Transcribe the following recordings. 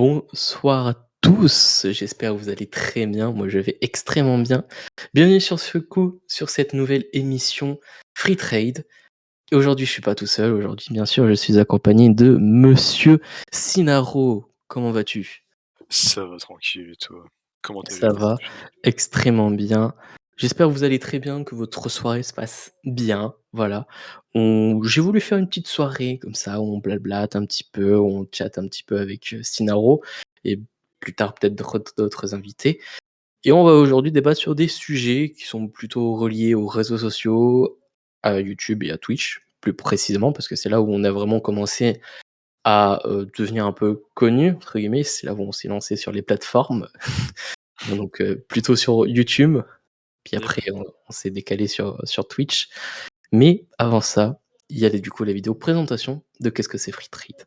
Bonsoir à tous, j'espère que vous allez très bien, moi je vais extrêmement bien. Bienvenue sur cette nouvelle émission Free Trade. Et aujourd'hui je suis pas tout seul, aujourd'hui bien sûr je suis accompagné de Monsieur Sinaro. Comment vas-tu? Ça va tranquille et toi? Comment t'as Ça géré va cette journée? extrêmement bien. J'espère que vous allez très bien, que votre soirée se passe bien. Voilà. J'ai voulu faire une petite soirée comme ça, où on blablate un petit peu, où on chatte un petit peu avec Sinaro et plus tard peut-être d'autres invités. Et on va aujourd'hui débattre sur des sujets qui sont plutôt reliés aux réseaux sociaux, à YouTube et à Twitch, plus précisément, parce que c'est là où on a vraiment commencé à devenir un peu connu, entre guillemets. C'est là où on s'est lancé sur les plateformes. Donc plutôt sur YouTube, puis Yep. après on s'est décalé sur Twitch. Mais avant ça, il y a du coup la vidéo présentation de qu'est-ce que c'est Free Trade.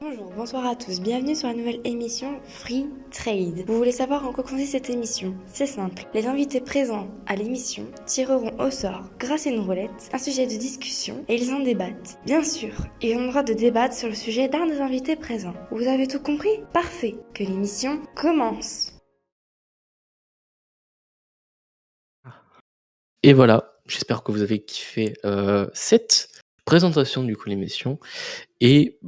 Bonjour, bonsoir à tous, bienvenue sur la nouvelle émission Free Trade. Vous voulez savoir en quoi consiste cette émission? C'est simple, les invités présents à l'émission tireront au sort, grâce à une roulette, un sujet de discussion et ils en débattent. Bien sûr, ils ont le droit de débattre sur le sujet d'un des invités présents. Vous avez tout compris? Parfait, que l'émission commence. Et voilà, j'espère que vous avez kiffé cette présentation du coup de l'émission. Et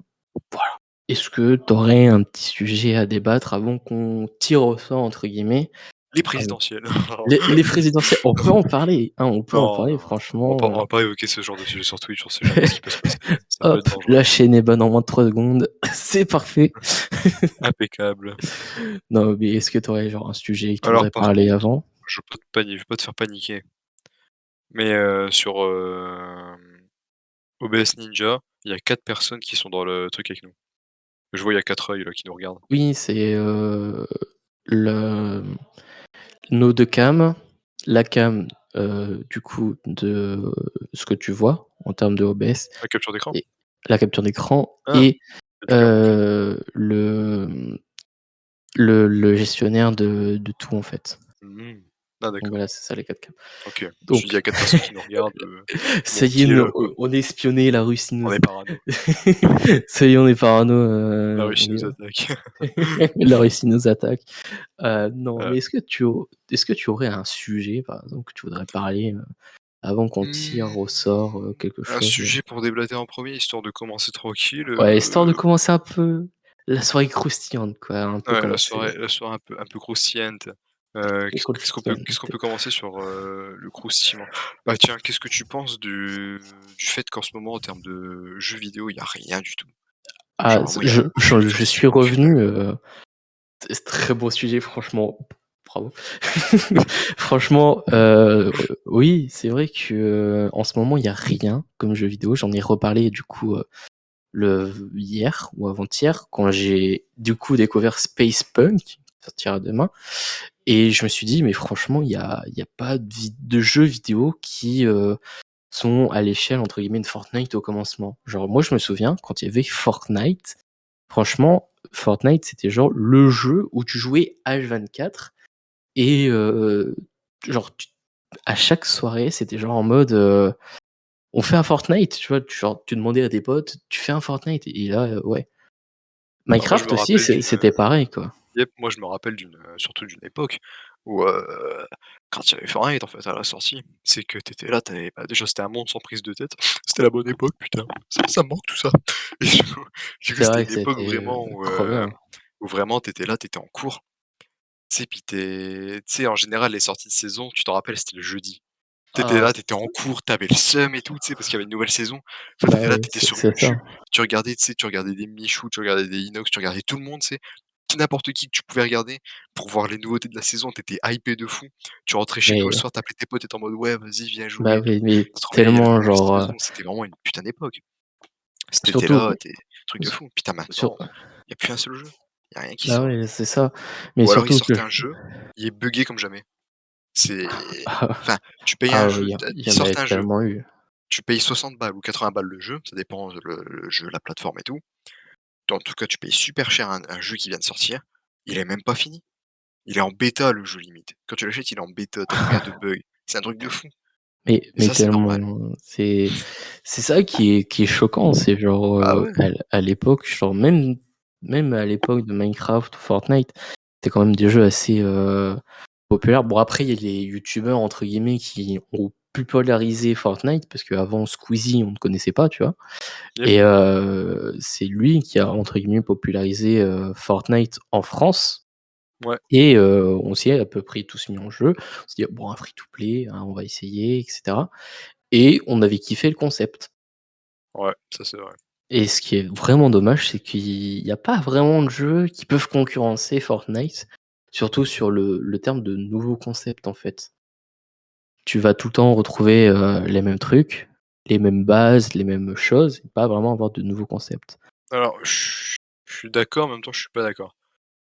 voilà, est-ce que tu aurais un petit sujet à débattre avant qu'on tire au sort entre guillemets? Les euh, présidentielles. les présidentielles, on peut en parler, hein, on peut en Non, parler non, on franchement. va pas évoquer ce genre de sujet sur Twitch, on sait jamais ce qui peut se passer. Ça peut Hop, être dangereux. la chaîne est bonne en moins de 3 secondes, c'est parfait. Impeccable. Non, mais est-ce que tu aurais genre un sujet que tu Alors voudrais par parler contre, avant? je veux pas te faire paniquer, mais sur, OBS Ninja, il y a 4 personnes qui sont dans le truc avec nous. Je vois, il y a 4 œils là qui nous regardent. Oui, c'est, le nos 2 cams, la cam, du coup de ce que tu vois en termes de OBS La capture d'écran? et la capture d'écran Ah, et il y a 2 caméras en fait. le, le gestionnaire de tout en fait. Mmh. Ah Donc d'accord. voilà, c'est ça les 4 cams. OK. Je me suis dit: «Il y Donc a 4 personnes qui nous regardent, ça bon y est, qui est là quoi? on est espionné, la Russie On nous est parano». ça y est, on est parano, La Russie oui. nous attaque. La Russie nous attaque. Non, Heu, mais est-ce que tu aurais un sujet, par exemple, que tu voudrais parler, avant qu'on tire au mmh, sort, quelque un chose, sujet pour déblater en premier histoire de commencer tranquille, ouais, histoire de commencer un peu la soirée croustillante, quoi, un peu ouais, commencer, la soirée un peu croustillante. Qu'est-ce qu'on croustillante. peut commencer sur, le croustillement? Bah, tiens, qu'est-ce que tu penses du fait qu'en ce moment, en termes de jeux vidéo, il y a rien du tout? Genre Ah, vraiment, il y a aucune je sortie, suis aucune, revenu, c'est très beau sujet, franchement, bravo. Franchement, oui, c'est vrai que, en ce moment, il y a rien comme jeu vidéo. J'en ai reparlé, du coup, hier ou avant-hier, quand j'ai du coup découvert Space Punk, qui sortira demain, et je me suis dit, mais franchement, il y a pas de jeux vidéo qui sont à l'échelle entre guillemets de Fortnite au commencement. Genre, moi, je me souviens quand il y avait Fortnite, franchement, Fortnite, c'était genre le jeu où tu jouais H24 et genre, à chaque soirée, c'était genre en mode on fait un Fortnite, tu vois, genre, tu demandais à tes potes, tu fais un Fortnite, et là, ouais. bah, moi, je Minecraft me aussi, rappelle d'une, c'était pareil, quoi. yep, moi, je me rappelle d'une, surtout d'une époque où, quand il y avait Fortnite, en fait, à la sortie, c'est que t'étais là, t'avais bah, déjà, c'était un monde sans prise de tête. C'était la bonne époque, putain, ça me manque tout ça et du coup, C'est c'était vrai que une époque c'était, vraiment trop bien. où vraiment t'étais là, t'étais en cours, tu sais, puis tu sais, en général, les sorties de saison, tu t'en rappelles, c'était le jeudi. T'étais Ah, là, t'étais en cours, t'avais le seum et tout, tu sais, parce qu'il y avait une nouvelle saison. Enfin, tu bah, là, oui, t'étais sur c'est ça. YouTube, tu regardais, tu sais, tu regardais des Michou, tu regardais des Inox, tu regardais tout le monde, tu sais, n'importe qui que tu pouvais regarder pour voir les nouveautés de la saison, t'étais hypé de fou. Tu rentrais chez toi le Mais soir, tu tes potes, tu en mode: «Ouais, vas-y, viens jouer bah, et tout». oui, mais Tu te réveillais, il y avait une tellement nouvelle genre, saison, c'était vraiment une putain d'époque. C'était surtout là, tu truc de s fou. Putain, sur maintenant, il y a plus un seul jeu, il y a rien qui bah, sort. ouais, c'est ça. Mais Ou alors ils surtout que sortent un jeu, il est buggé comme jamais. C'est enfin, tu payes un ah, jeu, il y ils en a sortent un jeu. tellement eu. Tu payes 60 balles ou 80 balles le jeu, ça dépend le jeu, la plateforme et tout. En tout cas, tu payes super cher un jeu qui vient de sortir, il est même pas fini. Il est en bêta le jeu limite. Quand tu l'achètes, il est en bêta, tellement il y a de bugs. C'est un truc de fou. Et Mais ça, c'est normal. tellement, c'est ça qui est choquant, c'est genre, Bah ouais. à l'époque, genre même même à l'époque de Minecraft ou Fortnite, c'était quand même des jeux assez, populaires. Bon après il y a les youtubeurs entre guillemets qui ont popularisé Fortnite parce qu'avant Squeezie on ne connaissait pas, tu vois? Yep. Et c'est lui qui a entre guillemets «popularisé», Fortnite en France Ouais, et on s'est à peu près tous mis en jeu. On s'est dit: «Bon un free to play, hein, on va essayer et cetera» et on avait kiffé le concept. ouais, ça c'est vrai. Et ce qui est vraiment dommage, c'est qu'il y a pas vraiment de jeux qui peuvent concurrencer Fortnite, surtout sur le terme de nouveaux concepts, en fait. Tu vas tout le temps retrouver, les mêmes trucs, les mêmes bases, les mêmes choses, et pas vraiment avoir de nouveaux concepts. Alors, je suis d'accord, en même temps je suis pas d'accord.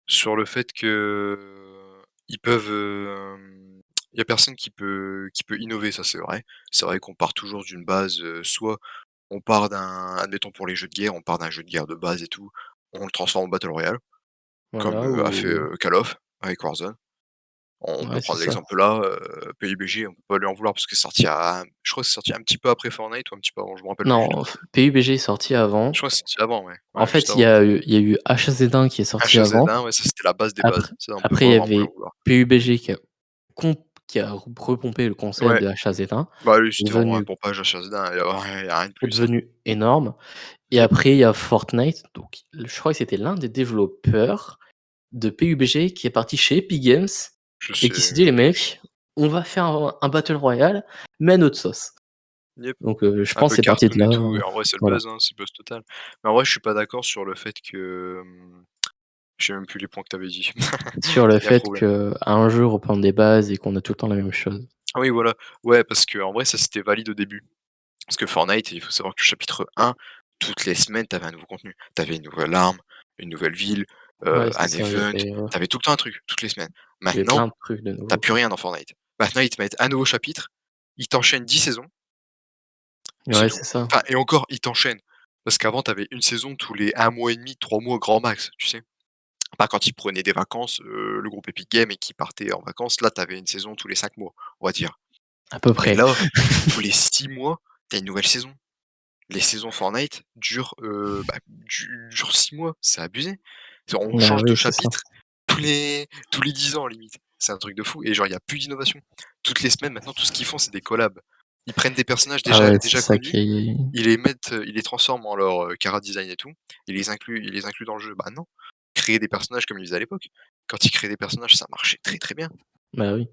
Sur le fait que ils peuvent, il y a personne qui peut innover, ça c'est vrai. C'est vrai qu'on part toujours d'une base, soit on part d'un admettons pour les jeux de guerre, on part d'un jeu de guerre de base et tout, on le transforme en battle royale, comme, Voilà, a fait, ou Call of avec Warzone. On peut ouais, c'est prendre ça. l'exemple là, PUBG, on peut pas lui en vouloir parce que c'est sorti à je crois que c'est sorti un petit peu après Fortnite ou un petit peu avant, je me rappelle plus du tout. Non, PUBG est sorti Je avant. crois que c'est sorti avant, ouais. En Ouais, juste fait, il y avant. a eu il y a eu HZ1 qui est sorti avant. HZ1, ouais, ça c'était la base des bases. Après Ça, on peut après pas il y vraiment lui en avait vouloir. PUBG qui a repompé le concept Ouais, de HZ1, bah, lui, qui est c'était vraiment un devenu pompage HZ1, il y a rien de qui est plus, hein. devenu énorme. Et Yep. après, il y a Fortnite, donc je crois que c'était l'un des développeurs de PUBG qui est parti chez Epic Games Je et sais qui s'est dit: «Les plus. mecs, on va faire un battle royale, mais à notre sauce». Yep. Donc je Un pense que peu c'est parti cartoon de là, et tout et en vrai, c'est le voilà. buzz, hein, c'est le buzz total. Mais en vrai, je suis pas d'accord sur le fait que, je sais même plus les points que tu avais dit. Sur le Il y a un fait problème. qu'un jeu reprend des bases et qu'on a tout le temps la même chose. Ah oui, voilà. Ouais, parce qu'en vrai, ça, c'était valide au début. Parce que Fortnite, il faut savoir que le chapitre 1, toutes les semaines, tu avais un nouveau contenu. Tu avais une nouvelle arme, une nouvelle ville, Ouais, c'est un ça, event, tu avais tout le temps un truc, toutes les semaines. il y avait Maintenant, plein de trucs de tu nouveaux. plus rien dans Fortnite. Maintenant, ils te mettent un nouveau chapitre, ils t'enchaînent 10 saisons, c'est Ouais, tout. c'est ça. Enfin et encore, ils t'enchaînent. Parce qu'avant, tu avais une saison tous les 1 mois et demi, 3 mois grand max, tu sais? Pas quand ils prenaient des vacances, le groupe Epic Games et qu'ils partaient en vacances, là, tu avais une saison tous les 5 mois, on va dire. À peu Mais près. là, tous les 6 mois, tu as une nouvelle saison. Les saisons Fortnite durent 6 mois, c'est abusé. Genre on Bah change de oui, c'est ça. chapitre tous les 10 ans limite. C'est un truc de fou et genre il y a plus d'innovation. Toutes les semaines maintenant, tout ce qu'ils font, c'est des collabs. Ils prennent des personnages Ah ouais, c'est déjà ça connus, qui est ils les transforment en leur, chara design et tout, ils les incluent dans le jeu. Bah non, créer des personnages comme ils faisaient à l'époque. Quand ils créaient des personnages, ça marchait très, très bien. bah oui.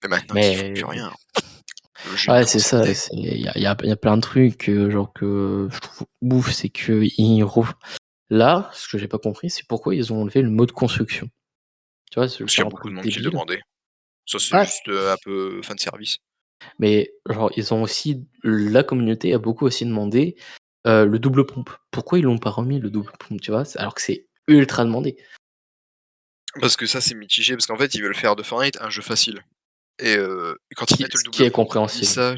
Mais maintenant qu'ils font plus Mais rien. Le jeu, il ouais, c'est commence à être ça, deg. c'est il y a plein de trucs, genre que je trouve ouf, c'est qu'ils ref là, ce que j'ai pas compris, c'est pourquoi ils ont enlevé le mode construction. Tu vois? Parce qu'il C'est y a un beaucoup truc de monde qui le débile. demandait. Ça, c'est Ouais. juste, un peu fan service. Mais genre, ils ont aussi la communauté a beaucoup aussi demandé, le double pompe. Pourquoi ils l'ont pas remis le double pompe, tu vois? Alors que c'est ultra demandé. Parce que ça, c'est mitigé, parce qu'en fait, ils veulent faire de Fortnite un jeu facile et quand ils mettent le Ce qui double est pompe, compréhensible.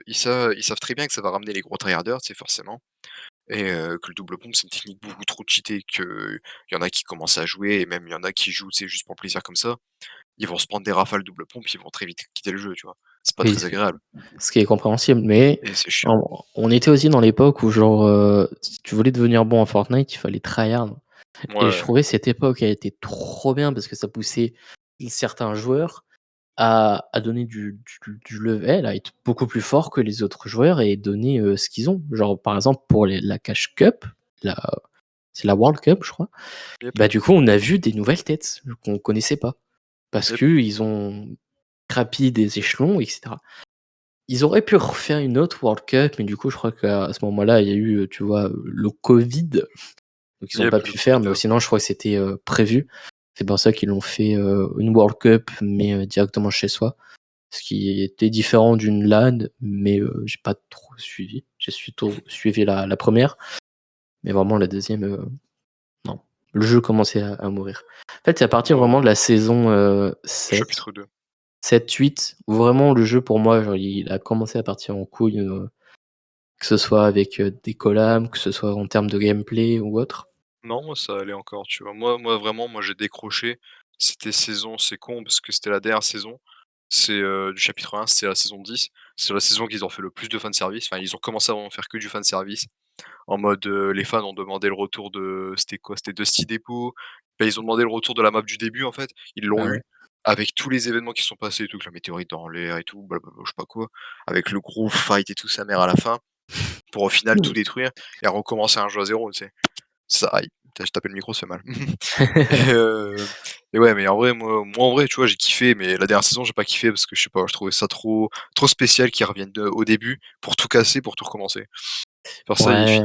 ils savent très bien que ça va ramener les gros tryharders, tu sais, forcément et que le double pompe, c'est une technique beaucoup trop cheatée, qu'il y en a qui commencent à jouer et même il y en a qui jouent, tu sais, juste pour le plaisir comme ça. Ils vont se prendre des rafales double pompe, ils vont très vite quitter le jeu, tu vois? C'est pas Oui, très agréable ce qui est compréhensible, mais et c'est chiant. on était aussi dans l'époque où genre, si tu voulais devenir bon en Fortnite, il fallait tryhard et je Ouais, trouvais cette époque, elle était trop bien parce que ça poussait certains joueurs à donner du level, à être beaucoup plus fort que les autres joueurs et donner, ce qu'ils ont. Genre, par exemple, pour la Cash Cup, la c'est la World Cup, je crois. yep, Bah, du coup, on a vu des nouvelles têtes qu'on connaissait pas parce yep. qu'ils ont grappillé des échelons et cetera. Ils auraient pu refaire une autre World Cup, mais du coup, je crois qu'à ce moment-là, il y a eu, tu vois, le covid, donc ils ont Yep, pas le pu faire, Covid, mais sinon, je crois que c'était, prévu. C'est pour ça qu'ils l'ont fait, une World Cup, mais directement chez soi. Ce qui était différent d'une LAN, mais j'ai pas trop suivi. J'ai surtout suivi la 1re, mais vraiment la deuxième non. Le jeu commençait à mourir. En fait, c'est à partir ouais, vraiment de la saison, 7, chapitre 2. 7-8 où vraiment le jeu pour moi, genre il a commencé à partir en couille, que ce soit avec, des collabs, que ce soit en termes de gameplay ou autre. Non, moi ça allait encore, tu vois? Moi vraiment, moi j'ai décroché. C'était saison c'est con parce que c'était la dernière saison. C'est, du chapitre 1, c'est la saison 10. C'est la saison qu'ils ont fait le plus de fanservice. Enfin, ils ont commencé à en faire que du fanservice. en mode, les fans ont demandé le retour de c'était quoi? C'était Dusty Depot. Bah, ils ont demandé le retour de la map du début, en fait. Ils l'ont Ah ouais. eu, avec tous les événements qui sont passés et tout, que la météorite dans l'air et tout, blablabla, je sais pas quoi, avec le gros fight et tout sa mère à la fin, pour au final tout détruire et recommencer un jeu à 0, tu sais? Ça aïe, putain, j'ai tapé le micro, ça fait mal. Et et ouais, mais en vrai, moi, en vrai, tu vois, j'ai kiffé, mais la dernière saison, j'ai pas kiffé parce que je sais pas, je trouvais ça trop spécial qu'ils reviennent au début pour tout casser, pour tout recommencer. Faire ça, Ouais,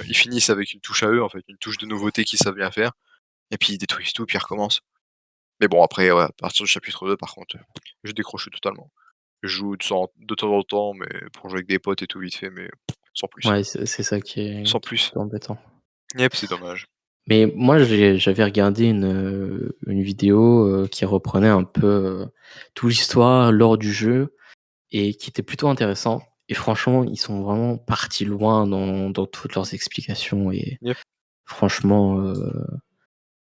ils finissent avec une touche à eux, en fait, une touche de nouveauté qu'ils savent bien faire et puis ils détruisent tout, puis ils recommencent. Mais bon, après, ouais, à partir du chapitre 2, par contre, j'ai décroché totalement. Je joue de temps en temps, mais pour jouer avec des potes et tout vite fait, mais sans plus. ouais, c'est ça Sans qui est plus. plutôt embêtant. Yep, c'est dommage. Mais moi, j'avais regardé une vidéo, qui reprenait un peu, toute l'histoire, lors du jeu et qui était plutôt intéressant et franchement, ils sont vraiment partis loin dans toutes leurs explications et Yep, franchement,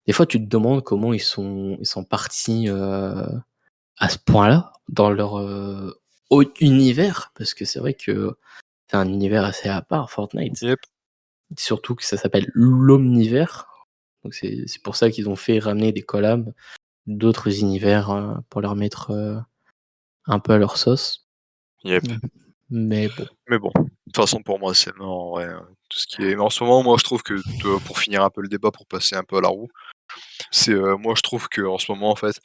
des fois, tu te demandes comment ils sont partis, à ce point-là dans leur, univers parce que c'est vrai que c'est un univers assez à part, Fortnite. yep, Surtout que ça s'appelle l'Omnivers. Donc c'est pour ça qu'ils ont fait ramener des collabs d'autres univers, pour leur mettre, un peu à leur sauce. yep. Mmh. Mais bon. Mais bon, de toute façon, pour moi, c'est mort, en vrai, tout ce qui est mais en ce moment, moi, je trouve que, pour finir un peu le débat, pour passer un peu à la roue, c'est, moi, je trouve qu'en ce moment, en fait,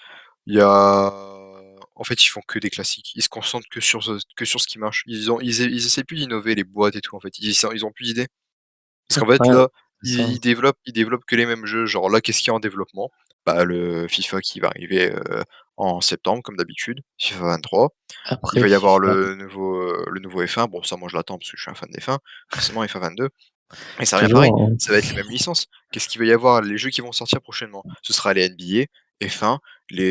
il y a en fait, ils font que des classiques. Ils se concentrent que sur ce qui marche. Ils essaient plus d'innover les boîtes et tout, en fait. Ils ont plus d'idées. Parce qu'en fait, Ouais, là, c'est ça. ils développent que les mêmes jeux. Genre là, qu'est-ce qu'il y a en développement? Bah, le FIFA qui va arriver, en septembre comme d'habitude, FIFA 23. Il Après va y avoir FIFA, le nouveau F1. Bon, ça, moi, je l'attends parce que je suis un fan des F1, forcément FIFA 22 et ça revient pareil, toujours, hein. ça va être les mêmes licences. Qu'est-ce qu'il va y avoir? Les jeux qui vont sortir prochainement, ce sera les NBA, F1,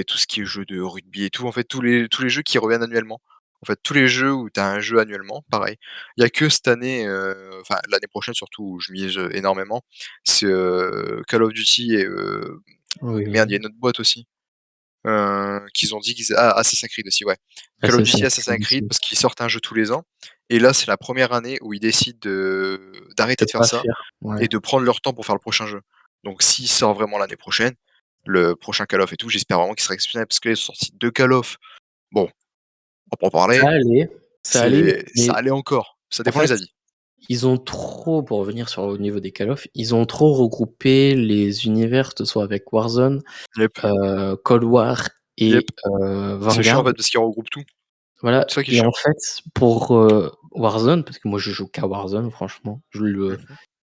tout ce qui est jeux de rugby et tout, en fait, tous les jeux qui reviennent annuellement. En fait, tous les jeux où tu as un jeu annuellement, pareil. Il y a que cette année, enfin l'année prochaine surtout où je mise, énormément, c'est, Call of Duty Oui, et merde, il y a oui. une autre boîte aussi, qu'ils ont dit Assassin's Creed aussi, ouais. Call of Duty, Assassin's Assassin's Creed Creed aussi. parce qu'ils sortent un jeu tous les ans et là, c'est la première année où ils décident d'arrêter De de faire pas ça faire, ouais. et de prendre leur temps pour faire le prochain jeu. Donc s'il sort vraiment l'année prochaine, le prochain Call of et tout, j'espère vraiment qu'il sera exceptionnel parce que là, ils sont sortis 2 Call of. Bon, on va pas en Ça parler, allait, ça allait, ça mais allait encore, ça en dépend les fait, avis. ils ont trop pour revenir sur au niveau des Call of, ils ont trop regroupé les univers, que ce soit avec Warzone, Yep, Cold War yep. et C'est chiant en Vanguard. fait parce qu'ils regroupent tout. Voilà C'est ça qui est et en chiant. fait, pour, Warzone, parce que moi je joue qu'à Warzone franchement, Mmh.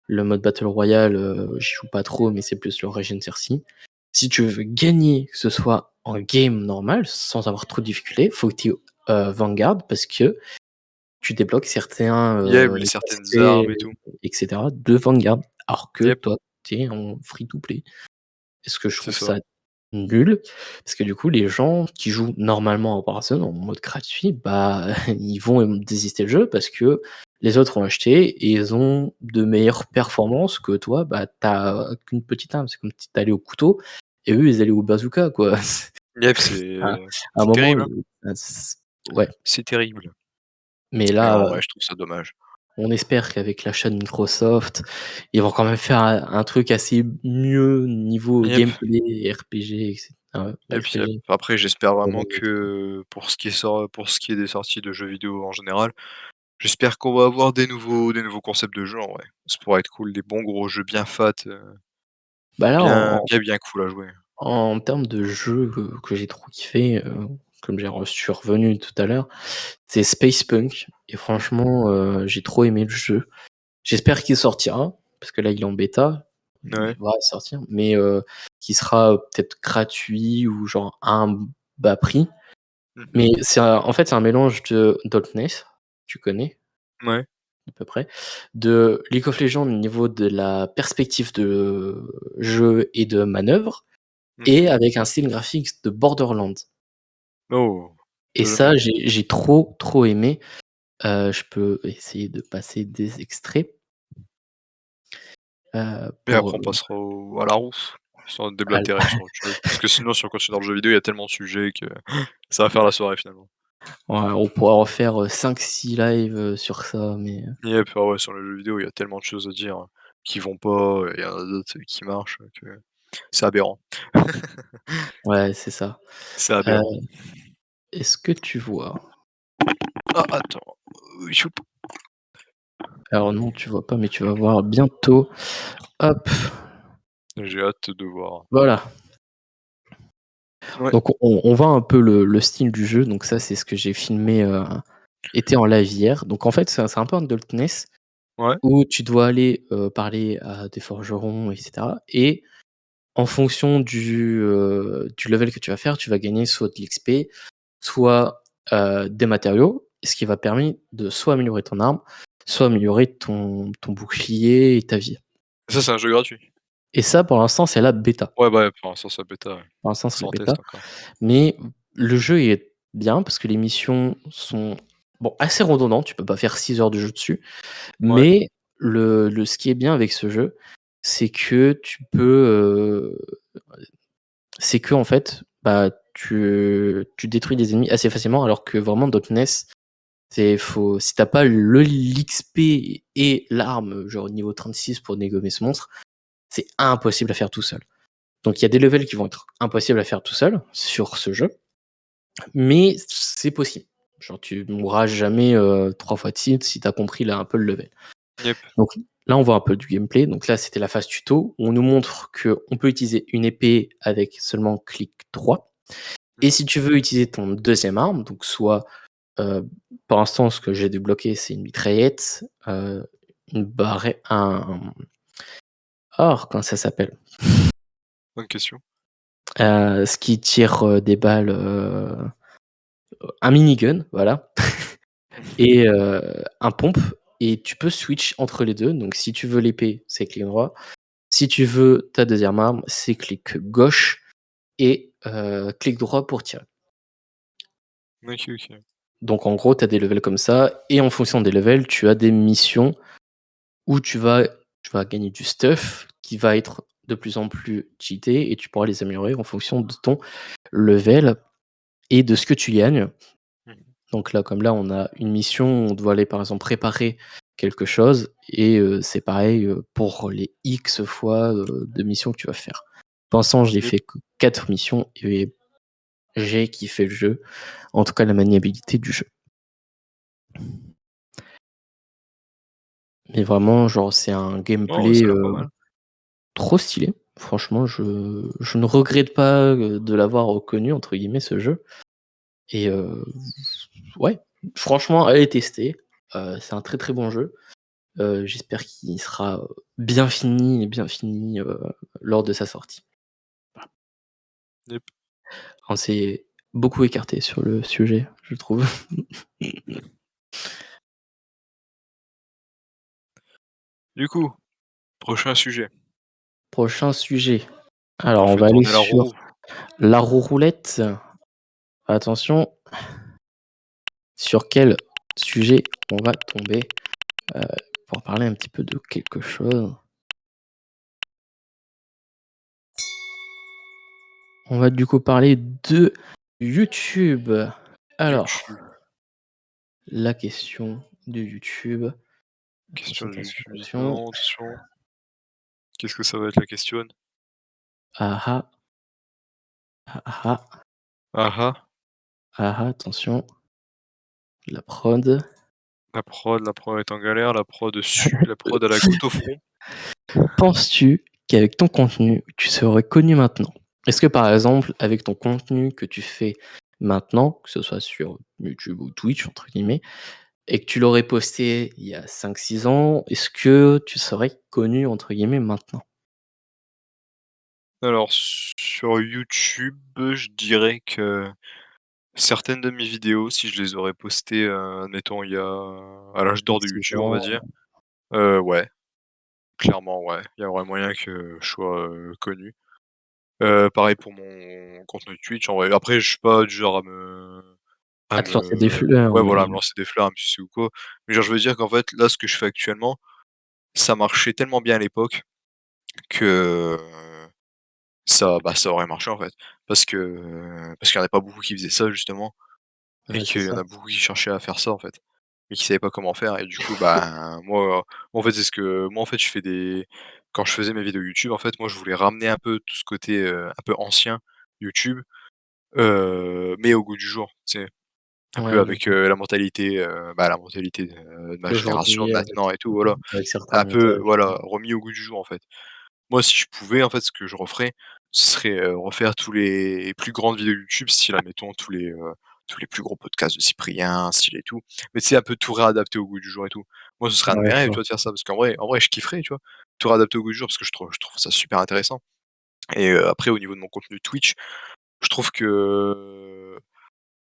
le mode battle royale, j'y joue pas trop, mais c'est plus le Rage Insersi. Si tu veux gagner, que ce soit en game normal, sans avoir trop de difficultés, faut que tu aies, Vanguard parce que tu débloques certains, Yep, les certaines aspects armes et tout. et cetera de Vanguard, alors que Yep, toi, tu es en free to play. Est-ce que je c'est trouve ça. ça nul, parce que du coup, les gens qui jouent normalement à Warzone en mode gratuit, bah, ils vont désister le jeu parce que les autres ont acheté et ils ont de meilleures performances que toi, bah, tu qu'une petite arme. C'est comme si tu allais au couteau et eux, ils allaient au bazooka, quoi. Yep, À un c'est moment, terrible, hein. ouais, C'est terrible. mais Mais là, en vrai, je trouve ça dommage. on espère qu'avec l'achat de Microsoft, ils vont quand même faire un truc assez mieux niveau Yep. gameplay, RPG et cetera. Yep, yep. RPG. Après, j'espère vraiment que pour ce qui est des sorties de jeux vidéo en général, j'espère qu'on va avoir des nouveaux concepts de jeux en vrai. Ça pourrait être cool, des bons gros jeux bien fat, Bah là, bien cool à jouer. en termes de jeux que j'ai trop kiffé, comme je suis revenu tout à l'heure, c'est Space Punk et Mmh. franchement, j'ai trop aimé le jeu. J'espère qu'il sortira, parce que là, il est en bêta, il Ouais. devra sortir, mais qu'il sera peut-être gratuit ou genre à un bas prix. Mmh. Mais en fait, c'est un mélange de .NET, tu connais Ouais. à peu près, de League of Legends au niveau de la perspective de jeu et de manœuvre et Mmh. avec un style graphique de Borderlands Oh, et ça j'aime ça, bien. j'ai trop, trop aimé. Je peux essayer de passer des extraits, Et pour, après on passera à la roue, histoire de al déblatérer sur autre chose. Parce que sinon si on continue dans le jeu vidéo, il y a tellement de sujets que ça va faire la soirée finalement. Ouais, on pourrait en faire 5-6 lives sur ça, mais Yep, ah ouais, sur le jeu vidéo, il y a tellement de choses à dire, qui vont pas et il y en a d'autres qui marchent, que c'est aberrant. ouais, c'est ça. C'est Euh, aberrant. Est-ce que tu vois? Ah attends, choup. Alors non, tu vois pas, mais tu vas voir bientôt. Hop, J'ai hâte de voir. voilà. Ouais, Donc on voit un peu le style du jeu. Donc ça, c'est ce que j'ai filmé été en live hier. Donc en fait, c'est un peu un Darkness ouais, où tu dois aller parler à des forgerons, etc. Et en fonction du level que tu vas faire, tu vas gagner soit de l'XP, soit des matériaux, ce qui va permettre de soit améliorer ton arme, soit améliorer ton bouclier et ta vie. ça, c'est un jeu gratuit? Et ça, pour l'instant, c'est la bêta. Ouais, bah, ouais, pour l'instant, c'est bêta, ouais. Pour l'instant, c'est C'est la en test bêta. encore. Mais le jeu est bien parce que les missions sont bon, assez redondantes. Tu peux pas faire 6 heures de jeu dessus. Ouais, Mais ce qui est bien avec ce jeu, c'est que tu peux, c'est que en fait, bah, tu détruis des ennemis assez facilement alors que vraiment Dotness, c'est faut si t'as pas le l'XP et l'arme, genre niveau 36 pour dégommer ce monstre, c'est impossible à faire tout seul. Donc il y a des levels qui vont être impossibles à faire tout seul sur ce jeu, mais c'est possible. Genre tu mourras jamais 3 fois de suite si t'as compris là un peu le level. yep. Donc là, on voit un peu du gameplay. Donc là, c'était la phase tuto où on nous montre qu'on peut utiliser une épée avec seulement clic droit. Et Mmh. si tu veux utiliser ton deuxième arme, donc soit, pour l'instant, ce que j'ai débloqué, c'est une mitraillette, une barrette, comment ça s'appelle? Bonne question. Ce qui tire des balles, un minigun, voilà, et un pompe. Et tu peux switch entre les deux. Donc si tu veux l'épée, c'est clic droit. Si tu veux ta deuxième arme, c'est clic gauche et clic droit pour tirer. OK, OK. Donc en gros, tu as des levels comme ça et en fonction des levels, tu as des missions où tu vas gagner du stuff qui va être de plus en plus cheaté et tu pourras les améliorer en fonction de ton level et de ce que tu gagnes. Mmh. Donc là, comme là, on a une mission, on doit aller par exemple préparer quelque chose et c'est pareil, pour les X fois, de missions que tu vas faire. Pour l'instant, j'ai Yep. fait que 4 missions et j'ai kiffé le jeu, en tout cas la maniabilité du jeu. Mais vraiment, genre, c'est un Non, ouais, ça gameplay, a l'air pas mal. trop stylé. Franchement, je ne regrette pas, de «l'avoir reconnu» entre guillemets ce jeu et ouais, franchement, allez tester, c'est un très, très bon jeu. J'espère qu'il sera bien fini, lors de sa sortie. Yep. On s'est beaucoup écarté sur le sujet, je trouve. Du coup, prochain sujet. Prochain sujet. Alors On on fait va aller tourner la sur roue. la roulette. Attention, sur quel sujet on va tomber, heu, pour parler un petit peu de quelque chose? On va du coup parler de YouTube. Alors, YouTube. la question de YouTube. Question Attention, de attention, YouTube, attention. évidemment, attention. Qu'est-ce que ça va être la question? Ah ah, ah ah, Ah ah, ah ah, attention, la prod. la prod est en galère, la prod a la goutte au front. Penses-tu qu'avec ton contenu, tu serais connu maintenant? Est-ce que par exemple, avec ton contenu que tu fais maintenant, que ce soit sur YouTube ou Twitch entre guillemets, et que tu l'aurais posté il y a 5-6 ans, est-ce que tu serais «connu» entre guillemets maintenant? Alors sur YouTube, je dirais que certaines de mes vidéos, si je les aurais postées, admettons à l'âge d'or de 5-6 YouTube, on va ans, dire, ouais, clairement ouais, il y aurait moyen que je sois, connu. Pareil pour mon contenu Twitch en vrai. Après je suis pas du genre à à te lancer des me fleurs, ouais on va voilà, à dire. me lancer des fleurs, à me sucer ou quoi. Mais genre je veux dire qu'en fait là, ce que je fais actuellement, ça marchait tellement bien à l'époque que ça aurait marché en fait. Parce qu'il y en a pas beaucoup qui faisaient ça justement. et Ouais, c'est qu'il y en ça. a beaucoup qui cherchaient à faire ça, en fait, et qui savaient pas comment faire et du coup, bah, moi, en fait, c'est ce que moi, en fait, je fais des quand je faisais mes vidéos YouTube, en fait, moi, je voulais ramener un peu tout ce côté, un peu ancien YouTube, mais au goût du jour, tu sais? Un peu Ouais, je avec, vois. la mentalité de ma génération D'aujourd'hui de avec maintenant et tout, voilà. avec certains Un peu, montages, voilà, remis au goût du jour, en fait. Moi, si je pouvais, en fait, ce que je referais, ce serait, refaire tous les plus grandes vidéos YouTube, style, admettons, tous les plus gros podcasts de Cyprien, style et tout. Mais tu sais, un peu tout réadapté au goût du jour et tout. Moi, ce serait un de ouais, mes je rêves, tu vois. vois, de faire ça, parce qu'en vrai, je kifferais, tu vois? Tout réadapter au goût du jour parce que je trouve ça super intéressant et après au niveau de mon contenu Twitch, je trouve que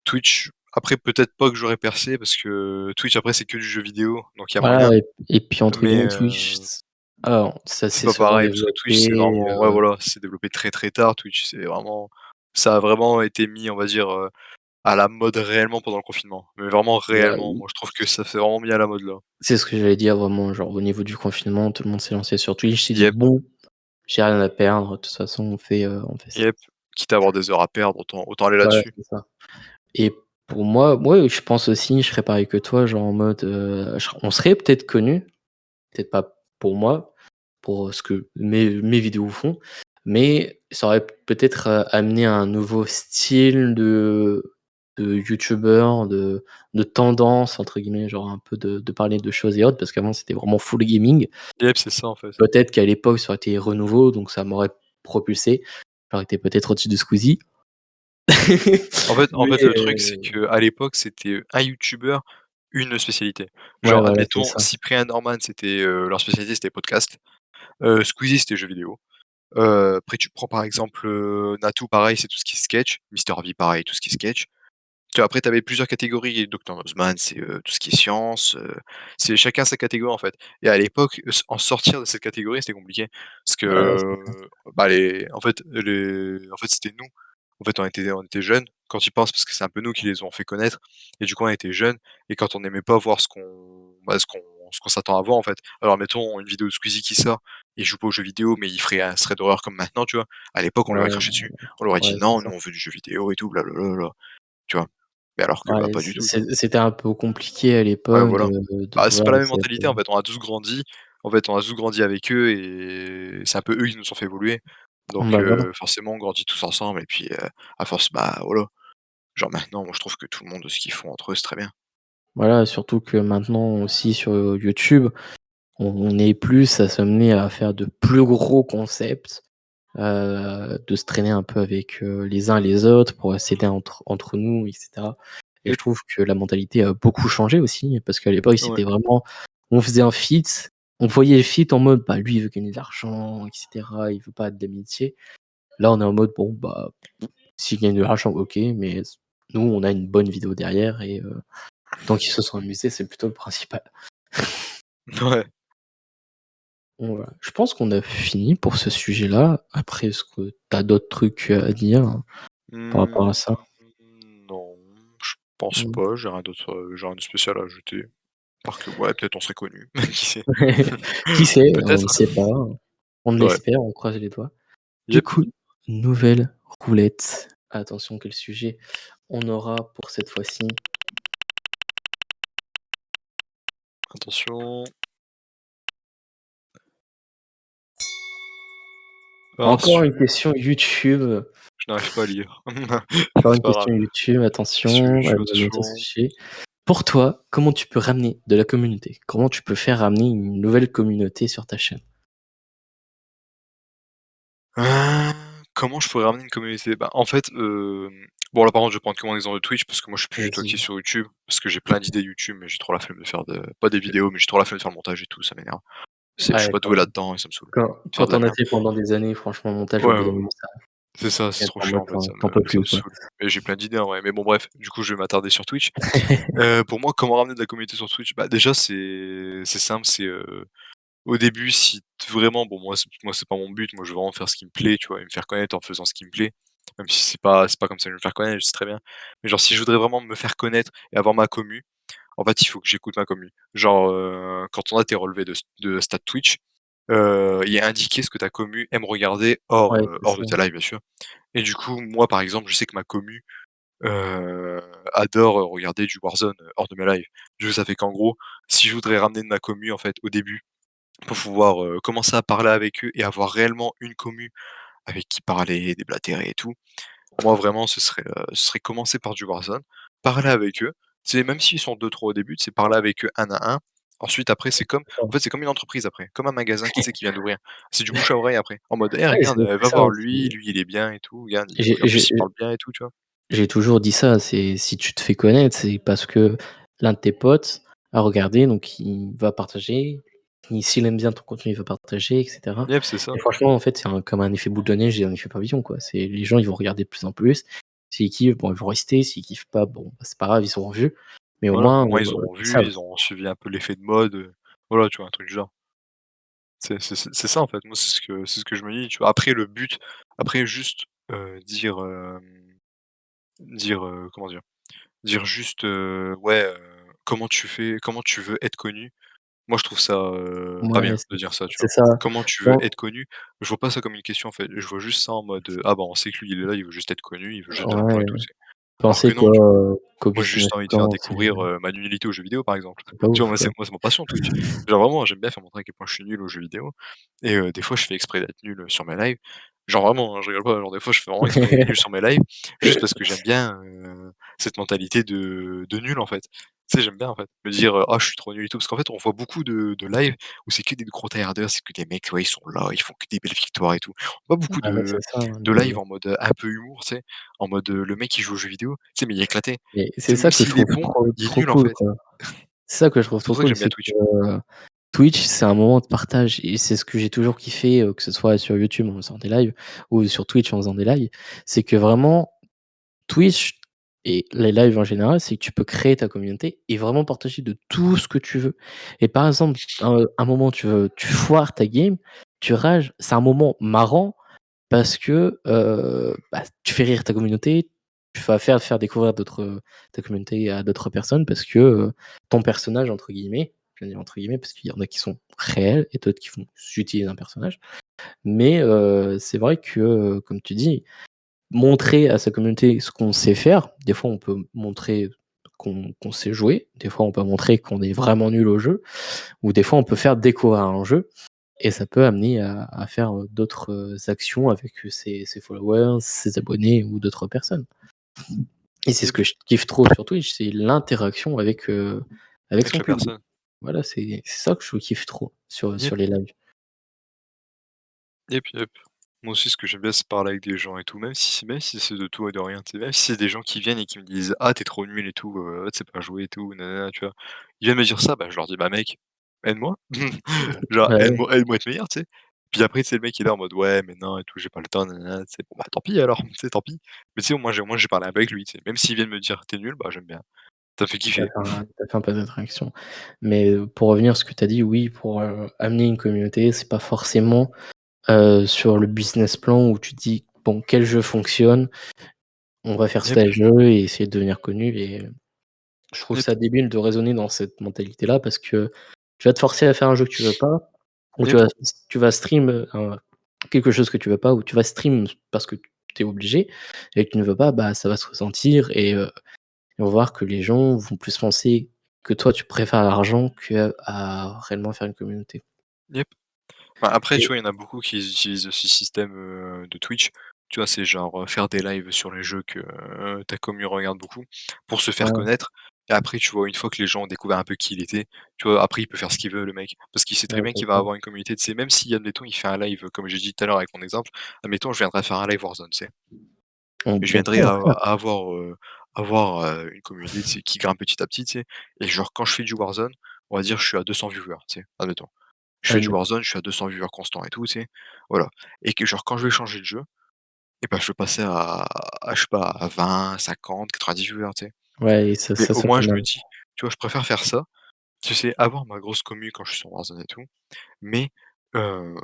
Twitch, après peut-être pas que j'aurais percé parce que Twitch après c'est que du jeu vidéo, donc il y a moyen, Voilà et puis entre mais guillemets Twitch, alors ça c'est s'est pas seulement pareil parce que Twitch c'est développé, vraiment, ouais, voilà, c'est développé très, très tard Twitch, c'est vraiment ça a vraiment été mis, on va dire, à la mode réellement pendant le confinement, mais vraiment bah, réellement. Moi je trouve que ça s'est vraiment mis à la mode là. c'est ce que j'allais dire vraiment, genre au niveau du confinement, tout le monde s'est lancé sur Twitch, s'est dit: Yep, «Bon, j'ai rien à perdre, de toute façon on fait ça». yep, quitte à avoir des heures à perdre, autant aller Voilà, là-dessus. c'est ça et pour moi, ouais, je pense aussi, je serais pareil que toi, genre en mode, on serait peut-être connus, peut-être pas pour moi, pour ce que mes vidéos font, mais ça aurait peut-être, amené un nouveau style de youtubeur, de «tendance» entre guillemets, genre un peu de parler de choses et autres, parce qu'avant c'était vraiment full gaming. Yep, c'est ça en fait. Peut-être qu'à l'époque ça aurait été renouveau, donc ça m'aurait propulsé. J'aurais été peut-être au-dessus de Squeezie. En fait, Mais le truc, c'est qu'à l'époque, c'était un youtubeur, une spécialité. ouais, Genre, voilà, c'est admettons, ça. Cyprien Norman, c'était, leur spécialité, c'était podcast. Squeezie, c'était jeux vidéo. Après tu prends par exemple, Natou, pareil, c'est tout ce qui est sketch. Mister V, pareil, tout ce qui est sketch. Tu vois, après, tu avais plusieurs catégories. Dr Nozman, c'est, tout ce qui est science, c'est chacun sa catégorie, en fait. Et à l'époque, en sortir de cette catégorie, c'était compliqué. Parce que, Voilà, c'est ça. bah, en fait, c'était nous. En fait, on était jeunes, quand tu y penses, parce que c'est un peu nous qui les ont fait connaître et du coup, on était jeunes et quand on n'aimait pas voir ce qu'on s'attend à voir, en fait. Alors, mettons une vidéo de Squeezie qui sort, il joue pas aux jeux vidéo, mais il ferait un thread d'horreur comme maintenant, tu vois? À l'époque, on lui aurait Ouais, craché dessus. On leur aurait dit: ouais, c'est «Non, ça. nous, on veut du jeu vidéo et tout, blablabla», tu vois? Mais alors que, bah, Ouais, pas du tout, tu vois? c'était un peu compliqué à Ouais, l'époque voilà. de Bah, c'est voir pas la même cette, mentalité, en fait, on a tous grandi. En fait, on a tous grandi avec eux et c'est un peu eux qui nous ont fait évoluer. Donc bah, voilà. forcément, on grandit tous ensemble et puis, à force, bah, voilà. Genre maintenant, moi, je trouve que tout le monde, ce qu'ils font entre eux, c'est très bien. Voilà, surtout que maintenant aussi sur YouTube, on est plus à s'amener à faire de plus gros concepts, de se traîner un peu avec, les uns et les autres pour s'aider entre nous et cetera et je Yep, trouve que la mentalité a beaucoup changé aussi parce qu'à l'époque, ouais. c'était vraiment on faisait un feat, on voyait le feat en mode, bah, lui, il veut gagner de l'argent et cetera, il veut pas d'amitié. Là, on est en mode, bon, bah, s'il gagne de l'argent, OK, mais nous, on a une bonne vidéo derrière et tant qu'ils se sont amusés, c'est plutôt le principal. Ouais. Bon, voilà. Je pense qu'on a fini pour ce sujet-là. Après, est-ce que tu as d'autres trucs, à dire par rapport à Mmh, ça? non, je pense Mmh. pas, j'ai rien de spécial à ajouter. Parce que, ouais, peut-être on serait connus, qui sait? Qui sait? On ne Peut-être, sait pas. On ouais. l'espère, on croise les doigts. Du Yep, coup, nouvelle roulette. Attention, quel sujet on aura pour cette fois-ci? attention. Ah Encore une zut, question YouTube. je n'arrive pas à lire. Encore C'est une pas grave. question YouTube, Question attention, YouTube, bientôt attention. ce sujet. Pour toi, comment tu peux ramener de la communauté? Comment tu peux faire ramener une nouvelle communauté sur ta chaîne? Heu, Comment je pourrais ramener une communauté? Bah, en fait, bon là par contre je vais prendre que mon exemple de Twitch parce que moi je suis plus du tout actif Vas-y. sur YouTube, parce que j'ai plein d'idées YouTube, mais j'ai trop la flemme de faire de pas des vidéos, mais j'ai trop la flemme de faire le montage et tout, ça m'énerve. Je suis Ouais, pas doué là-dedans et ça me saoule. De faire quand de la on a merde. fait pendant des années, franchement, montage, au Ouais, bout d'un ouais, moment, ça c'est ça, c'est tu trop en mode chiant en fait, ça tu me peux ça me plus, quoi. saoule. Et j'ai plein d'idées en vrai, mais bon bref, du coup je vais m'attarder sur Twitch. Pour moi, comment ramener de la communauté sur Twitch? Bah, déjà c'est simple, c'est, au début si vraiment bon moi c'est pas mon but, moi je veux vraiment faire ce qui me plaît, tu vois? Et me faire connaître en faisant ce qui me plaît. Même si c'est pas comme ça que je vais me faire connaître, je sais très bien. Mais genre si je voudrais vraiment me faire connaître et avoir ma commu, en fait, il faut que j'écoute ma commu. Genre, quand on a tes relevés de stats Twitch, il y a indiqué ce que ta commu aime regarder hors, Ouais, c'est hors de ça. tes lives, bien sûr. Et du coup, moi, par exemple, je sais que ma commu, heu, adorent, regarder du Warzone, hors de mes lives. Du coup, ça fait qu'en gros, si je voudrais ramener de ma commu, en fait, au début, pour pouvoir, commencer à parler avec eux et avoir réellement une commu avec qui parler, déblatérer et tout, moi vraiment ce serait commencer par du Warzone, parler avec eux, c'est même s'ils sont 2-3 au début, c'est parler avec eux un à un. Ensuite après c'est comme en fait, c'est comme une entreprise après, comme un magasin qui vient d'ouvrir. C'est du bouche à oreille après, en mode: «Eh Ouais, regarde, c'est va ça, voir c'est lui, lui il est bien et tout, regarde, il j'ai en j'ai plus il parle bien et tout», tu vois? j'ai toujours dit ça, c'est si tu te fais connaître, c'est parce que l'un de tes potes a regardé, donc il va partager. S'il aime bien ton contenu, il va partager et cetera Yep, c'est ça. et franchement, en fait, c'est comme un effet boule de neige et un effet papillon, quoi. C'est les gens, ils vont regarder de plus en plus. S'ils kiffent, bon, ils vont rester. S'ils kiffent pas, bon, bah, c'est pas grave, ils auront vu. Mais Voilà, au moins ils ils auront vu, savent. ils auront suivi un peu l'effet de mode, voilà, tu vois? Un truc du genre. C'est ça en fait, moi c'est ce que je me dis, tu vois? Après le but, après juste, dire, comment dire? Dire juste, ouais, comment tu veux être connu? Moi je trouve ça, pas Ouais, bien de dire ça, tu c'est vois? ça. Comment tu veux Bon, être connu? Je vois pas ça comme une question en fait, je vois juste ça en mode, «Ah bah, on sait que lui il est là, il veut juste être connu, il veut juste de l'argent et ouais, tout», tu sais? Alors que penser non, quoi, tu vois? qu'au Moi j'ai business juste envie de faire plan, découvrir, ma nullité aux jeux vidéo par exemple. c'est pas Tu vois? ouf, quoi. Moi c'est ma passion Twitch. Genre vraiment j'aime bien faire montrer à quel point je suis nul aux jeux vidéo et des fois je fais exprès d'être nul, sur mes lives. Genre vraiment, hein, je rigole pas, genre des fois je fais vraiment exprès d'être nul sur mes lives, juste parce que j'aime bien, cette mentalité de nul en fait. Tu sais, j'aime bien en fait, me dire, «Ah je suis trop nul et tout», parce qu'en fait on voit beaucoup de lives où c'est que des gros tryharders, c'est que des mecs, ouais, ils sont là, ils font que des belles victoires et tout. On voit beaucoup Ah, mais c'est ça, hein, de lives en mode, un peu humour, tu sais? En mode, le mec il joue aux jeux vidéo, tu sais, mais il est éclaté. et Tu c'est sais, même ça que je s'il est trouve bon, trop il est trop nul en cool, fait. quoi. C'est ça que je trouve C'est pour trop ça que cool, j'aime bien c'est Twitch. que Twitch, c'est un moment de partage et c'est ce que j'ai toujours kiffé, que ce soit sur YouTube en faisant des lives ou sur Twitch en faisant des lives. C'est que vraiment Twitch et les lives en général, c'est que tu peux créer ta communauté et vraiment partager de tout ce que tu veux. Et par exemple, un moment tu foires ta game, tu rages, c'est un moment marrant parce que, bah, tu fais rire ta communauté, tu vas faire découvrir ta communauté à d'autres personnes parce que, ton «personnage» entre guillemets, je veux dire entre guillemets parce qu'il y en a qui sont réels et d'autres qui vont juste utiliser un personnage. Mais, c'est vrai que, comme tu dis, montrer à sa communauté ce qu'on sait faire, des fois on peut montrer qu'on sait jouer, des fois on peut montrer qu'on est vraiment nul au jeu, ou des fois on peut faire découvrir un jeu et ça peut amener à faire, d'autres, actions avec, ses followers, ses abonnés ou d'autres personnes. Et c'est ce Yep, que je kiffe trop sur Twitch, c'est l'interaction avec avec son la public. personne. Voilà, c'est ça que je kiffe trop Yep, sur les lives. yep. Moi aussi, ce que j'aime bien, c'est parler avec des gens et tout, même si c'est de tout et de rien, tu sais? Même si c'est des gens qui viennent et qui me disent: «Ah, tu trop nul et tout, tu sais pas jouer et tout, nin tu vois? Ils viennent me dire ça, bah, je leur dis: «Bah, mec, aide-moi». Genre Bah, ouais, aide-moi à être meilleur, tu sais? Puis après, tu sais, le mec, il est là en mode: «Ouais, mais non et tout, j'ai pas le temps, nin nin tu sais? Bon, bah, tant pis alors, tu sais, tant pis. Mais tu sais, au moins j'ai parlé un peu avec lui, tu sais? Même s'il vient de me dire: «Tu nul», bah, j'aime bien. Ça me fait tu as kiffer. fait un peu d'interaction. Mais, pour revenir à ce que tu as dit, oui, pour, amener une communauté, c'est pas forcément, sur le business plan où tu dis: «Bon, quel jeu fonctionne? On va faire Yep, tel jeu et essayer de devenir connu» et je trouve yep, ça débile de raisonner dans cette mentalité-là parce que tu vas te forcer à faire un jeu que tu veux pas ou yep, tu vas stream, quelque chose que tu veux pas ou tu vas stream parce que tu es obligé et que tu ne veux pas, bah, ça va se ressentir et on va voir que les gens vont plus penser que toi tu préfères l'argent qu'à réellement faire une communauté. yep. Bah, après, tu Et vois, il y en a beaucoup qui utilisent ce système, de Twitch. Tu vois, c'est genre, faire des lives sur les jeux que, ta commu regarde beaucoup, pour se faire ouais, connaître et après, tu vois, une fois que les gens ont découvert un peu qui il était, tu vois, après il peut faire ce qu'il veut le mec. Parce qu'il sait très ouais, bien c'est qu'il va ça. avoir une communauté, tu sais, même si admettons il fait un live, comme j'ai dit tout à l'heure avec mon exemple, admettons je viendrais faire un live Warzone, tu sais? Je On viendrais peut en faire. à avoir, une communauté, tu sais, qui grimpe petit à petit, tu sais? Et genre quand je fais du Warzone, on va dire je suis à 200 viewers, tu sais, admettons. Je fais du Admettons. Warzone, je suis à 200 viewers constants et tout, tu sais? Voilà et que genre quand je vais changer de jeu et ben je vais passer je sais pas, à 20-50-90 viewers, tu sais? Ouais et ça Mais ça au se moins fait je me mal. dis, tu vois, je préfère faire ça, tu sais, avoir ma grosse commu quand je suis sur Warzone et tout, mais heu,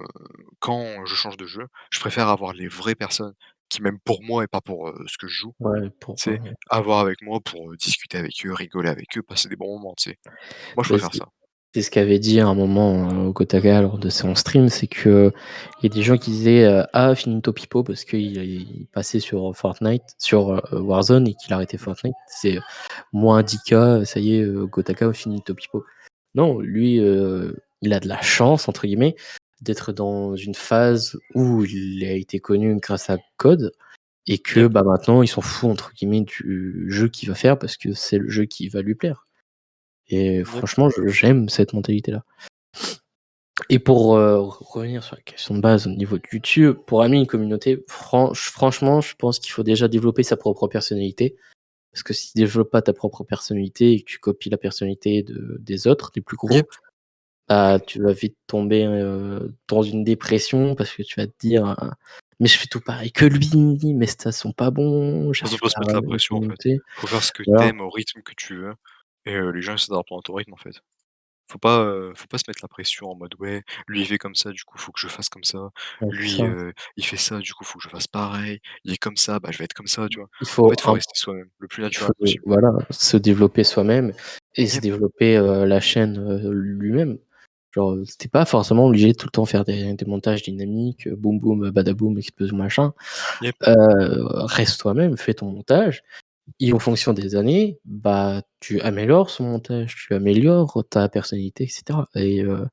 quand je change de jeu, je préfère avoir les vraies personnes qui m'aiment pour moi et pas pour, ce que je joue, Ouais, tu sais? Avoir avec moi pour, discuter avec eux, rigoler avec eux, passer des bons moments, tu sais? Moi je beh, préfère ça. C'est ce qu'avait dit à un moment, Gotaka lors de son stream, c'est qu'il y a des gens qui disaient, «Ah finito Pipo» parce qu'il passait sur Fortnite, sur, Warzone et qu'il arrêtait Fortnite. C'est moins 10K, ça y est, Gotaka finito Pipo. Non, lui, il a de la «chance» entre guillemets d'être dans une phase où il a été connu grâce à Code et que, Yep, bah, maintenant il s'en fout entre guillemets du jeu qu'il va faire parce que c'est le jeu qui va lui plaire et yep, franchement j'aime cette mentalité-là. Et pour, revenir sur la question de base au niveau de YouTube, pour amener une communauté, franchement, je pense qu'il faut déjà développer sa propre personnalité. Parce que si tu développes pas ta propre personnalité et que tu copies la personnalité des autres, des plus gros, yep. bah, tu vas vite tomber, dans une dépression parce que tu vas te dire, «Mais je fais tout pareil que lui, mes stats sont pas bons, Faut j'arrive pas se pas mettre à la pression, en fait. monter». Faut faire ce que Voilà, t'aimes au rythme que tu veux et les gens ils s'adaptent à ton rythme, en fait. Faut pas se mettre la pression en mode: «Ouais, lui il fait comme ça, du coup faut que je fasse comme ça. ouais, c'est Lui, ça. il fait ça, du coup faut que je fasse pareil. Il est comme ça, bah je vais être comme ça», tu vois? Il En faut fait, faut rester soi-même, le plus Il faut, naturel possible. voilà, se développer soi-même et se Yep, développer, la chaîne, lui-même. Genre, tu pas forcément obligé de tout le temps faire des montages dynamiques, boum boum, badaboum, explosion machin. yep, Reste toi-même, fais ton montage et en fonction des années, bah, tu améliores son montage, tu améliores ta personnalité et cetera et il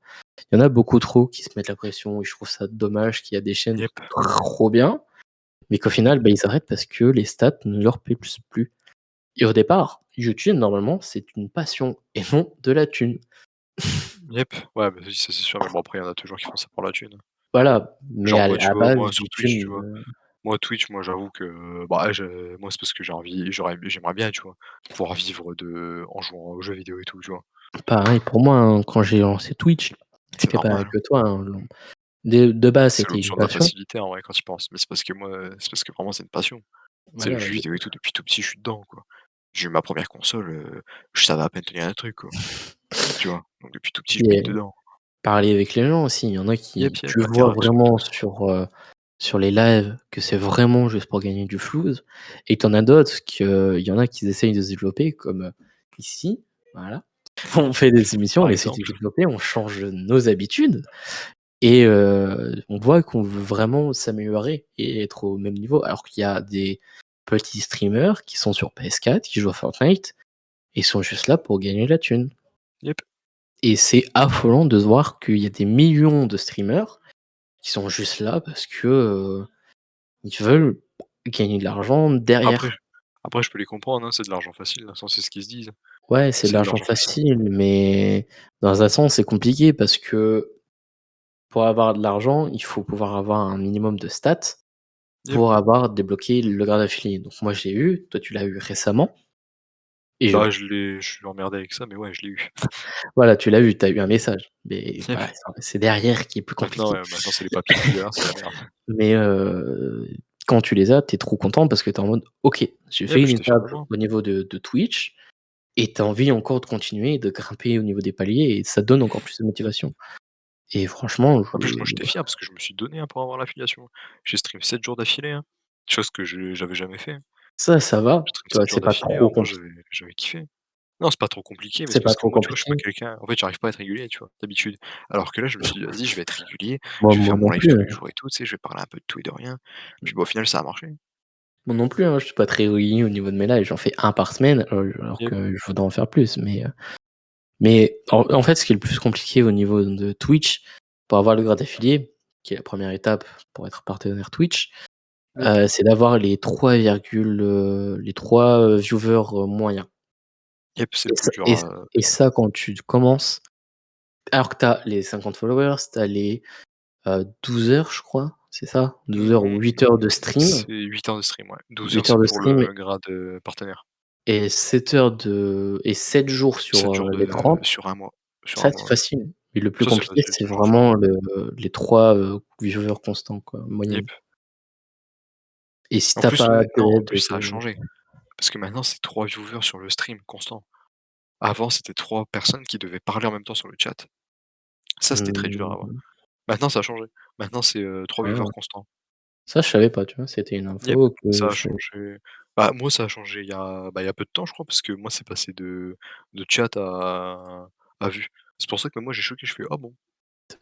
y en a beaucoup trop qui se mettent la pression et je trouve ça dommage qu'il y a des chaînes yep, trop bien, mais qu'au final, bah, ils arrêtent parce que les stats ne leur plaisent plus. Et au départ, YouTube, normalement, c'est une passion et non de la thune. yep. Ouais, bah oui, ça c'est sûr, mais bon après il y en a toujours qui font ça pour la thune. Voilà, mais Genre à moi, à tu la vois, base, moi sur Twitch, tu YouTube, vois? Moi Twitch, moi j'avoue que, bah, moi c'est parce que j'aimerais bien, tu vois? Pouvoir vivre en jouant aux jeux vidéo et tout, tu vois? pareil pour moi, hein, quand j'ai lancé Twitch, C'est c'était pareil normal. que toi, hein, de base, C'est c'était une l'option de la passion. facilité en vrai quand tu y penses, mais c'est parce que moi, c'est parce que vraiment c'est une passion. C'est le Voilà, jeu vidéo et tout, depuis tout petit, je suis dedans, quoi. J'ai eu ma première console, je savais à peine tenir un truc, quoi, tu vois? Donc depuis tout petit, je baigne et dedans. parler avec les gens aussi. Il y en a Yep, qui yep, tu vois interaction et vraiment tout. sur les lives que c'est vraiment juste pour gagner du flouze et tu en as d'autres que il y en a qui essayent de se développer comme, ici, voilà. On fait des émissions, on Par essaie de se exemple. développer, on change nos habitudes. Et on voit qu'on veut vraiment s'améliorer et être au même niveau. Alors qu'il y a des petits streamers qui sont sur PS4, qui jouent à Fortnite et sont juste là pour gagner de la thune. Yep. Et c'est affolant de voir qu'il y a des millions de streamers qui sont juste là parce que, ils veulent gagner de l'argent Après derrière. après je peux les comprendre, hein, c'est de l'argent facile, dans le sens c'est ce qu'ils se disent. Ouais, c'est de C'est de l'argent l'argent facile. facile, mais dans un sens, c'est compliqué parce que pour avoir de l'argent, il faut pouvoir avoir un minimum de stats. Yep. Pour avoir débloqué le grade affilié. Donc moi je l'ai eu, toi tu l'as eu récemment et je Bah, je suis emmerdé avec ça, mais ouais, je l'ai eu. voilà, tu l'as eu, tu as eu un message. Mais Yep. voilà, c'est derrière qui est plus Maintenant, compliqué. ouais, maintenant c'est les papiers qui galèrent, c'est la merde. Mais quand tu les as, tu es trop content parce que tu es en mode: «OK, j'ai fait Yep, une j'étais fier de étape moi. au niveau de Twitch» et tu as envie encore de continuer, de grimper au niveau des paliers et ça te donne encore plus de motivation. Et franchement, En plus, moi, j'étais fier parce que je me suis donné, hein, pour avoir l'affiliation. J'ai stream 7 jours d'affilée, hein, chose que j'avais jamais fait, hein. ça va, J'ai stream tu vois? 7 jours C'est pas d'affilée, trop vraiment compliqué. j'avais kiffé. Non, c'est pas trop compliqué, mais C'est c'est pas parce que trop moi, tu vois, je suis pas compliqué. quelqu'un en fait, j'arrive pas à être régulier, tu vois, d'habitude. Alors que là, je me suis dit: «Vas-y, je vais être régulier, Moi je vais moi faire mon non live plus, tous hein. les jours et tout», tu sais, je vais parler un peu de tout et de rien. Puis, bah, au final, ça a marché. Moi non plus, hein, je suis pas très régulier au niveau de mes lives, j'en fais un par semaine, alors Yep, que je voudrais en faire plus, mais en fait, ce qui est le plus compliqué au niveau de Twitch, pour avoir le grade affilié, qui est la première étape pour être partenaire Twitch, yep, c'est d'avoir les 3 viewers, moyens yep, c'est le et plus ça dur et à et ça quand tu commences alors que tu as les 50 followers, tu as les, 12 heures je crois, c'est ça? 12 heures ou 8 heures de stream, c'est 8 heures de stream, ouais. 12 heures, 8 heures c'est de pour stream le grade, partenaire. et 7 heures et 7 jours 7 sur, jours les 30. sur un mois, Ça, c'est ouais. facile, mais le plus Ça, c'est compliqué, facile, c'est ça change rien. vraiment les 3 viewers constants quoi, Yep. moyenne. Et si En tu as plus, pas maintenant, en d'aide plus, ça a de changé. Parce que maintenant, c'est 3 viewers sur le stream constant. Avant, c'était 3 personnes qui devaient parler en même temps sur le chat. Ça, c'était très dur à avoir. mmh, Maintenant, ça a changé. Maintenant, c'est, 3 viewers ah, constants. ça je savais pas, tu vois? C'était une Yep, info que ça a je changé. Bah, moi, ça a changé il y a peu de temps, je crois, parce que moi, c'est passé de chat à vue. C'est pour ça que même moi j'ai choqué, je fais: «Ah bon?»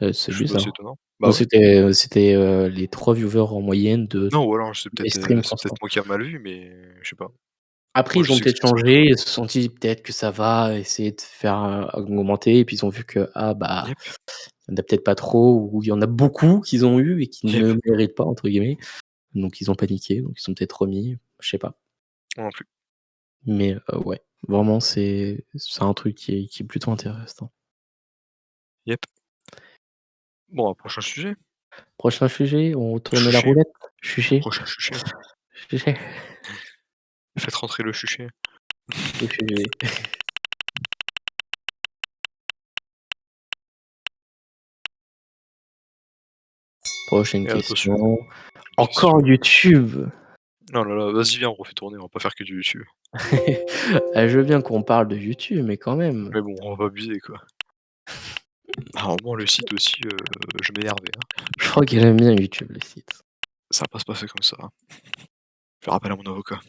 C'est Je fais: «Bah, c'est bizarre. étonnant». Moi, Bah ouais. c'était les 3 viewers en moyenne de Non, ou alors des streams c'est peut-être constants. moi qui a mal vu, mais je sais pas. Après, Moi ils je ont sais que peut-être c'était ça. changé, ils se sont dit: «Peut-être que ça va», essayer de faire, augmenter et puis ils ont vu que, Yep, il y en a peut-être pas trop ou il y en a beaucoup qu'ils ont eu et qui yep, ne «méritent pas» entre guillemets. Donc ils ont paniqué, donc ils ont peut-être remis, je sais pas. moi non plus. Mais ouais, vraiment c'est un truc qui est plutôt intéressant. Yep. Bon, prochain sujet. Prochain sujet, on tourne la Chuchet, roulette? Chucher? prochain chuchet. Chucher? Faites rentrer le chuchet. Le sujet. Prochaine Et attention, question. Encore question. YouTube? Oh là là, vas-y viens, on refait tourner, on va pas faire que du YouTube. Je veux bien qu'on parle de YouTube, mais quand même. Mais bon, on va pas abuser quoi. À un moment le site aussi, je m'énervais, hein. Je crois qu'elle aime bien YouTube, le site. Ça va pas se passer comme ça, hein. Faire appel à mon avocat.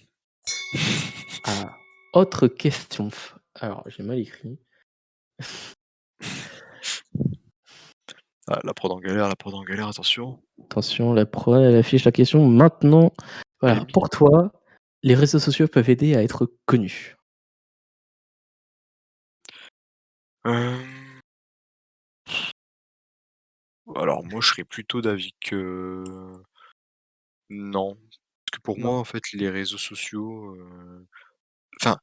Ah, autre question. Alors, j'ai mal écrit. Ah, la prod en galère, attention. Attention, la pro elle affiche la question maintenant. Elle est Voilà, mise. pour toi, les réseaux sociaux peuvent aider à être connus? Hem, alors moi je serais plutôt d'avis que non. Parce que pour Non. moi en fait les réseaux sociaux, enfin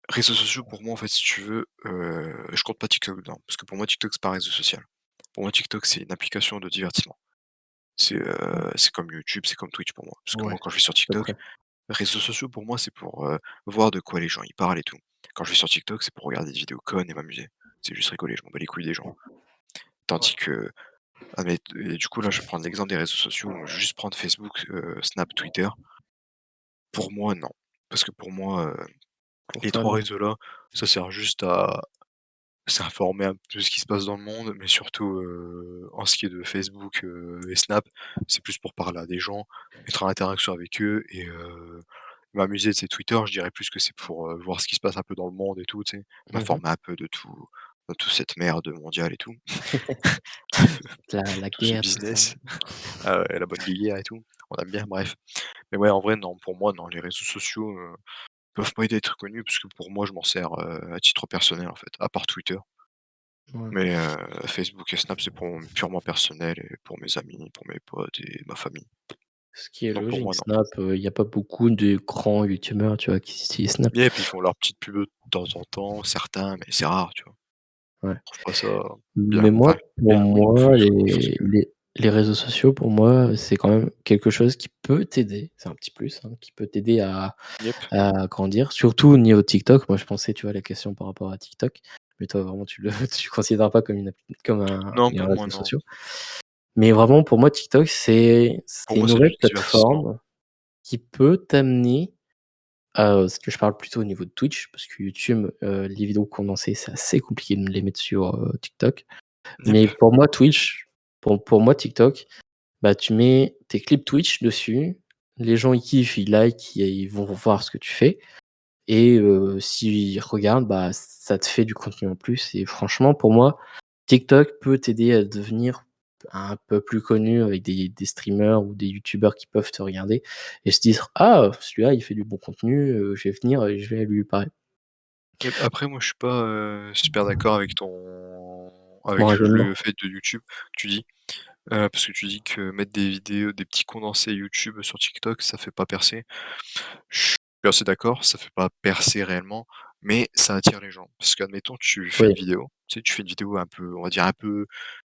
réseaux sociaux pour moi en fait si tu veux, je compte pas TikTok dedans. Parce que pour moi TikTok c'est pas un réseau social. Pour moi TikTok c'est une application de divertissement. C'est comme YouTube, c'est comme Twitch pour moi. Parce que Ouais, moi quand je vais sur à peu TikTok, près. réseaux sociaux pour moi c'est pour, voir de quoi les gens ils parlent et tout. Quand je vais sur TikTok, c'est pour regarder des vidéos connes et m'amuser. C'est juste rigoler, je m'en bats les couilles des gens. Tandis que et du coup là je vais prendre l'exemple des réseaux sociaux, je vais juste prendre Facebook, Snap, Twitter. Pour moi non. Parce que pour moi, Pour les toi, 3 non. réseaux là, ça sert juste à s'informer un peu de ce qui se passe dans le monde, mais surtout, en ce qui est de Facebook, et Snap, c'est plus pour parler à des gens, être en interaction avec eux et m'amuser. Tu sais, Twitter, je dirais plus que c'est pour, voir ce qui se passe un peu dans le monde et tout, tu sais? Mmh. M'informer un peu de toute cette merde mondiale et tout, La tout ce guerre, tout ça. business. Ah ouais, la bonne guéguerre et tout, on aime bien, bref. Mais ouais, en vrai, non, pour moi, non, les réseaux sociaux, peuvent pas aider à être connus parce que pour moi, je m'en sers, à titre personnel, en fait, à part Twitter. Ouais. Mais Facebook et Snap, c'est pour purement personnel et pour mes amis, pour mes potes et ma famille. Ce qui est Donc pour logique, moi, non. Snap, il y a pas beaucoup de grands youtubeurs, tu vois, qui utilisent Snap. Et puis ils font leur petite pub de temps en temps, certains, mais c'est rare, tu vois? Ouais. Je trouve pas ça bien, Mais moi, enfin, pour bien, oui, faut moi, faut les ce que les les réseaux sociaux, pour moi, c'est quand même quelque chose qui peut t'aider, c'est un petit plus, hein, qui peut t'aider yep. à grandir, surtout au niveau de TikTok. Moi, je pensais, tu vois, la question par rapport à TikTok, mais toi, vraiment, tu le tu considères pas comme une appli comme Non, un pour moi, réseau non. social. Mais vraiment, pour moi, TikTok, Pour c'est une moi, c'est nouvelle du divertissement. plateforme qui peut t'amener parce que je parle plutôt au niveau de Twitch, parce que YouTube, les vidéos condensées, c'est assez compliqué de les mettre sur, TikTok. Yep. Mais pour moi, Twitch, pour moi, TikTok, bah, tu mets tes clips Twitch dessus, les gens ils kiffent, ils like, ils vont voir ce que tu fais et s'ils regardent, bah, ça te fait du contenu en plus et franchement, pour moi, TikTok peut t'aider à devenir un peu plus connu avec des streamers ou des youtubeurs qui peuvent te regarder et se dire: «Ah, celui-là, il fait du bon contenu, je vais venir et je vais lui parler». Yep. Après, moi, je suis pas, super d'accord avec Bon avec raisonnement. le fait de YouTube que tu dis. Parce que tu dis que mettre des vidéos, des petits condensés YouTube sur TikTok, ça fait pas percer. Je suis assez d'accord, ça fait pas percer réellement, mais ça attire les gens. Parce qu'admettons, tu fais Oui. une vidéo, tu sais, tu fais une vidéo un peu, on va dire un peu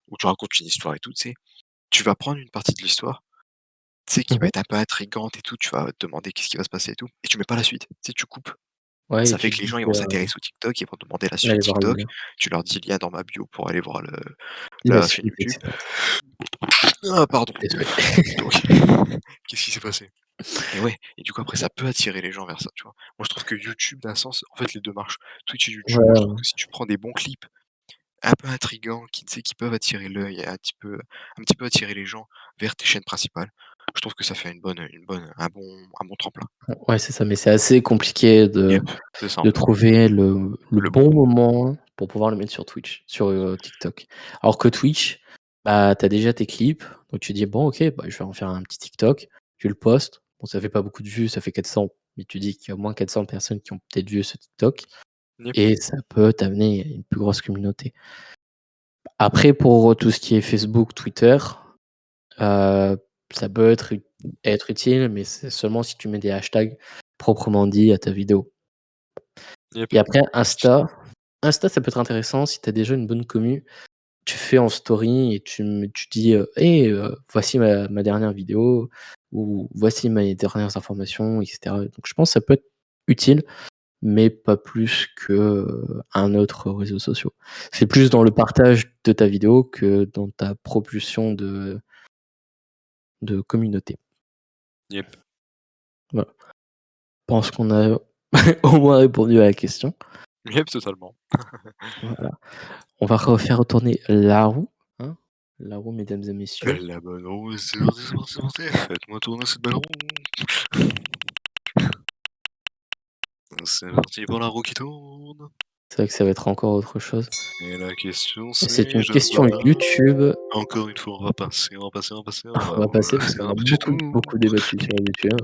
où tu racontes une histoire et tout, tu sais. Tu vas prendre une partie de l'histoire, tu sais, qui va Mmh. être un peu intrigante et tout, tu vas te demander qu'est-ce qui va se passer et tout, et tu mets pas la suite. Tu sais, tu coupes. Ouais et Ça fait tu que te les dis gens, ils que, vont s'intéresser au TikTok, ils vont demander la suite aller voir le TikTok. lien, Tu leur dis: «Lien dans ma bio pour aller voir la la chaîne suite et YouTube». cetera. Ah pardon. Désolé. Donc qu'est-ce qui s'est passé? Et ouais, et du coup après ça peut attirer les gens vers ça, tu vois? Moi je trouve que YouTube d'un sens en fait les 2 marchent. Twitch et YouTube, moi je trouve Voilà, que si tu prends des bons clips un peu intrigants qui, tu sais, qui peuvent attirer l'œil et un petit peu attirer les gens vers tes chaînes principales, je trouve que ça fait un bon tremplin. Ouais, c'est ça, mais c'est assez compliqué Yep, c'est ça, en de fait. trouver le Le bon bon moment. moment pour pouvoir le mettre sur Twitch, sur, TikTok. Alors que Twitch, bah, tu as déjà tes clips, donc tu dis: «Bon OK, bah, je vais en faire un petit TikTok». Tu le postes, bon ça fait pas beaucoup de vues, ça fait 400, mais tu dis qu'il y a au moins 400 personnes qui ont peut-être vu ce TikTok Yep, et ça peut t'amener une plus grosse communauté. Après pour tout ce qui est Facebook, Twitter, heu, ça peut être utile, mais c'est seulement si tu mets des hashtags proprement dits à ta vidéo. yep. Et après Insta, ça peut être intéressant si tu as déjà une bonne commu. Tu fais en story et tu dis, «Hey, voici ma dernière vidéo» ou «Voici mes dernières informations» et cetera. Donc je pense que ça peut être utile, mais pas plus qu'un autre réseau social. C'est plus dans le Exactement. partage de ta vidéo que dans ta propulsion de communauté. Yep. Voilà. Je pense qu'on a au moins répondu à la question. Yep, totalement. Voilà. On va refaire retourner la roue, hein. La roue, mesdames et messieurs. La bonne roue, c'est parti, c'est parti, c'est parti. Faites-moi tourner cette belle roue. C'est parti pour la roue qui tourne. C'est vrai que ça va être encore autre chose. Et la question Et c'est c'est, une je question bats. YouTube. Encore une fois, on va passer, on va passer, on va passer, on On va, va on va passer parce faire qu'on a un petit beaucoup, tour. beaucoup débattu sur YouTube.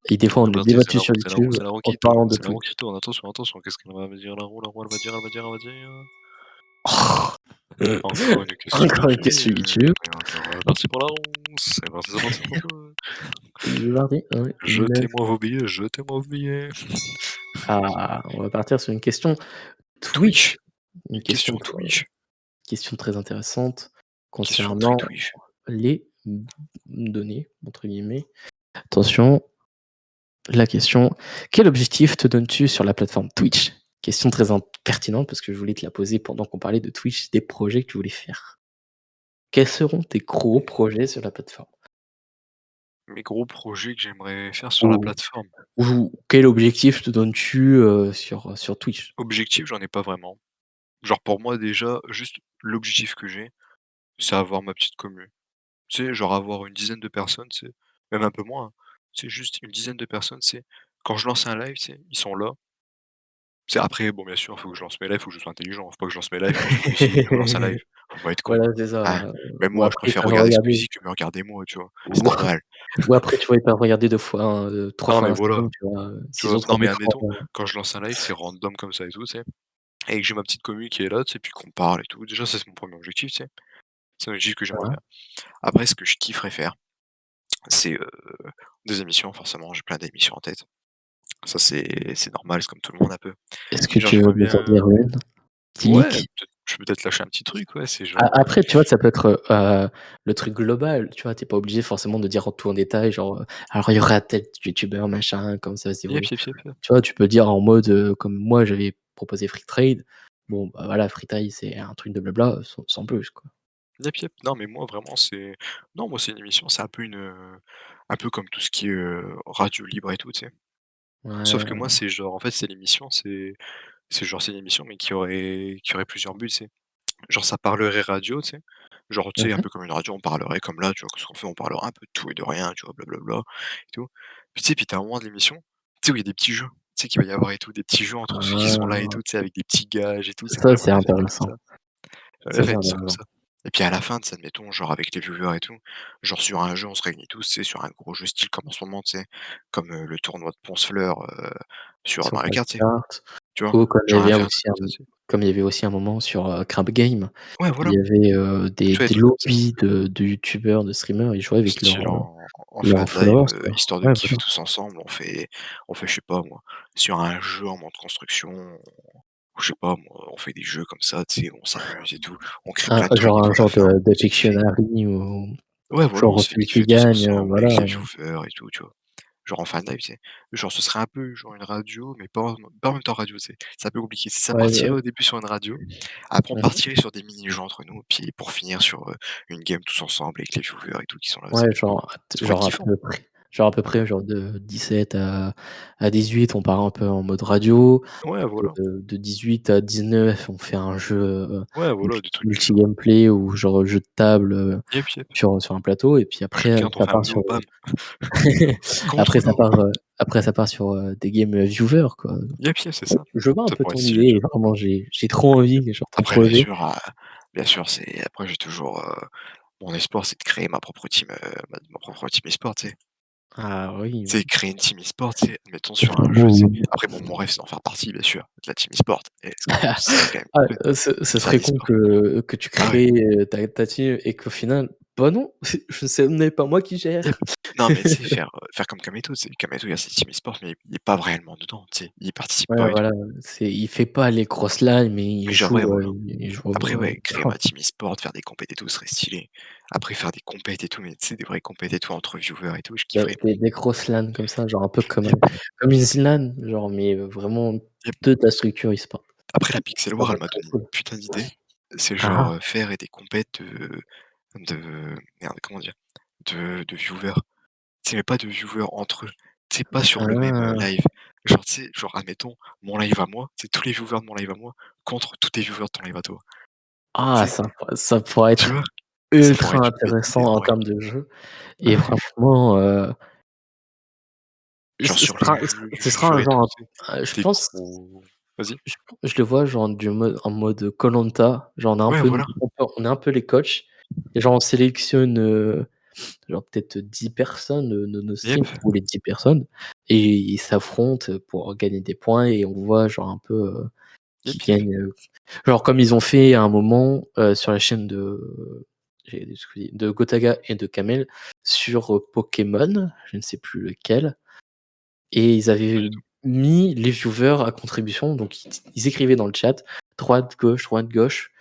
Et des fois, on C'est a parti, c'est débattu la sur roue, c'est la roue, YouTube c'est la roue en qui tourne, parlant de c'est la roue Twitch. qui tourne. Attention, attention, qu'est-ce qu'elle va me dire la roue elle va dire, elle va dire, elle va dire. Encore une question Encore une YouTube. question YouTube. Et encore parti pour la roue. C'est parti, c'est parti, c'est parti. C'est parti, ouais, Jetez-moi vos billets, jetez-moi vos billets. on va partir sur une question Twitch. Twitch. Une Une question question, Twitch. question très intéressante Question très concernant Twitch. les données, entre guillemets. Attention, la question: «Quel objectif te donnes-tu sur la plateforme Twitch?» Question très pertinente parce que je voulais te la poser pendant qu'on parlait de Twitch, des projets que tu voulais faire. Quels seront tes gros projets sur la plateforme? Mes gros projets que j'aimerais faire sur la Ou plateforme. quel objectif te donnes-tu, sur Twitch? Objectif, j'en ai pas vraiment. Genre pour moi déjà, juste l'objectif que j'ai, c'est avoir ma petite commu. Tu sais, genre avoir une dizaine de personnes, c'est même un peu moins, hein. C'est juste une dizaine de personnes, c'est quand je lance un live, c'est ils sont là. C'est après, bon, bien sûr, il faut que je lance mes lives, faut que je sois intelligent. Faut pas que je lance mes lives quand je me cuisine et que je lance un live. Faut pas être con. Voilà, c'est ça, Hein? Même ou moi, je après ils préfère peuvent regarder regarder Squeezie que me regarder moi, tu vois? C'est ou normal. ou après, tu vois, ils peuvent regarder 2 fois, 3 Non, fois mais un voilà, stream, tu vois? tu S'ils vois? ont Non, trop mais d'écran, admettons, quand je lance un live, c'est random comme ça et tout, tu sais? Et que j'ai ma petite commu qui est là, tu sais? Puis qu'on parle et tout. Déjà, ça, c'est mon premier objectif, tu sais? C'est un objectif que j'aimerais voilà. faire. Après, ce que je kifferais faire, c'est, des émissions, forcément, j'ai plein d'émissions en tête. Ça, c'est normal, c'est comme tout le monde un peu. Est-ce que Genre, tu veux j'aimerais nous en bien dire une? Petit ouais, leak? je peux peut-être lâcher un petit truc, ouais, c'est A genre, après, tu vois, ça peut être, le truc global, tu vois? Tu es pas obligé forcément de dire tout en détail, genre, alors il y aura tel youtubeur, machin, comme ça va se yep, dérouler. yep, yep, yep. Tu vois, tu peux dire en mode, comme moi j'avais proposé Free Trade, bon, bah, voilà, Free Trade c'est un truc de blabla, sans plus, quoi. Yep, yep. Non, mais moi, vraiment, c'est non, moi, c'est une émission, c'est un peu comme tout ce qui est, radio libre et tout, tu sais? Sauf que moi, Ouais, c'est genre, en fait, c'est l'émission, c'est genre, c'est une émission, mais qui aurait plusieurs buts, tu sais? Genre, ça parlerait radio, tu sais? Genre, tu sais, un mmh peu comme une radio, on parlerait comme là, tu vois? Ce qu'on fait, on parlera un peu de tout et de rien, tu vois? Blablabla et tout. Puis tu sais, puis tu as un moment de l'émission, tu sais, où il y a des petits jeux, tu sais, qu'il va y avoir et tout, des petits jeux entre ceux qui sont là et Ah, tout, tu sais, avec des petits gages et tout, c'est moi, ça c'est j'aimerais bien faire comme intéressant. ça. J'aimerais bien Ça faire c'est une émission comme intéressant. ça. Et puis à la fin, tu sais, admettons, genre avec les viewers et tout, genre sur un jeu, on se réunit tous, tu sais, sur un gros jeu style comme en ce moment, tu sais, comme, le tournoi de Ponce-Fleur, sur Sur Mario Mario Kart, tu sais? Kart Tu vois? ou J'aimerais bien faire un truc comme ça, tu sais? comme il y avait aussi un moment sur, Crab Game, Ouais, il voilà, y avait, tu vois, des des trucs comme ça. lobbies de youtubeurs, de streamers, ils jouaient avec Style en leurs fan live, followers, quoi. histoire de Ouais, kiffer voilà. tous ensemble, je sais pas moi, sur un jeu en mode construction, je sais pas moi, on fait des jeux comme ça, tu sais, on s'amuse et tout, on crée plein de trucs et puis Un à la genre fin on de se fait kiffer. Pictionary ou Ouais, voilà, on genre se fait celui kiffer qui tous gagne, ensemble voilà, avec les viewers et tout, tu vois? Genre en fan live, tu sais? Genre ce serait un peu genre une radio, mais pas en même temps radio, tu sais? C'est un peu compliqué. Ça ouais, partirait au début sur une radio, après on mmh mh. partirait sur des mini-jeux entre nous, puis pour finir sur, une game tous ensemble avec les viewers et tout qui sont là, tu sais? Ouais, Ça pourrait être genre à kiffant. peu près. Genre à peu près genre de 17 à 18, on part un peu en mode radio. Ouais, voilà. De 18 à 19, on fait un jeu, Ouais, voilà, des trucs du genre. multi-gameplay ou genre jeu de table, Yep, yep. sur un plateau et puis après, Chacun on ça fait un part sur lot, bam. Contre après lot. ça part sur, des games, viewers quoi. Yep, yep, c'est ça. Je vois un Ça peu pourrait ton être stylé, idée tu et vois? vraiment j'ai trop envie, genre ton Après projet. bien sûr, c'est après j'ai toujours, mon espoir, c'est de créer ma propre team, ma propre team e-sport, tu sais? Ah oui. Tu sais, créer une team e-sport, tu sais, admettons sur un jeu, tu sais? Après bon, mon rêve, c'est d'en faire partie, bien sûr, de la team e-sport et ce serait quand même Ah, cool ce de faire serait de con l'e-sport. que tu Bah ouais, crées, ta team et qu'au final, bah non, ce n'est pas moi qui yep. gère. Non, mais tu sais, faire comme Kameto, tu sais? Kameto, il a sa team e-sport, mais il est pas réellement dedans, tu sais? Il y participe Ouais, pas et tout. voilà, il fait pas les grosses LAN, mais Mais genre, ouais, voilà. il joue Après, au ouais, créer ma team e-sport, faire des compètes et tout, ce serait stylé. Après, faire des compètes et tout, mais tu sais, des vraies compètes et tout entre viewers et tout, je kifferais. des grosses LAN comme ça, genre un peu Yep, comme une ZLAN, genre mais vraiment yep. de ta structure e-sport. Après, la Pixel Ça War, va elle être m'a très donné une cool. putain d'idée. C'est Ah! genre, faire des compètes de merde, comment dire? De viewers. Tu sais, mais pas de viewers entre eux. Tu sais, pas sur le même, Ah! live. Genre, tu sais, genre, admettons, mon live à moi, c'est tous les viewers de mon live à moi contre tous les viewers de ton live à toi. Ah, Tu sais? ça pourrait Tu être vois? Ça pourrait ultra être une bête intéressant d'idée en en vrai. termes de jeu Bah et ouais. franchement, Genre sur les jeux du ce sera futur un et tout, genre, tu sais? je Tu pense, trop vas-y? je le vois genre en mode koh genre on est un Ouais, peu voilà. on est un peu les coachs et genre on sélectionne, genre peut-être 10 personnes, nos Yep, streams ou les 10 personnes et ils s'affrontent pour gagner des points et on voit genre un peu, qui yep, yep. gagne, genre comme ils ont fait à un moment, sur la chaîne de Gotaga et de Kamel sur, Pokémon, je ne sais plus lequel et ils Pas avaient du tout. mis les viewers à contribution donc ils écrivaient dans le chat droite, gauche,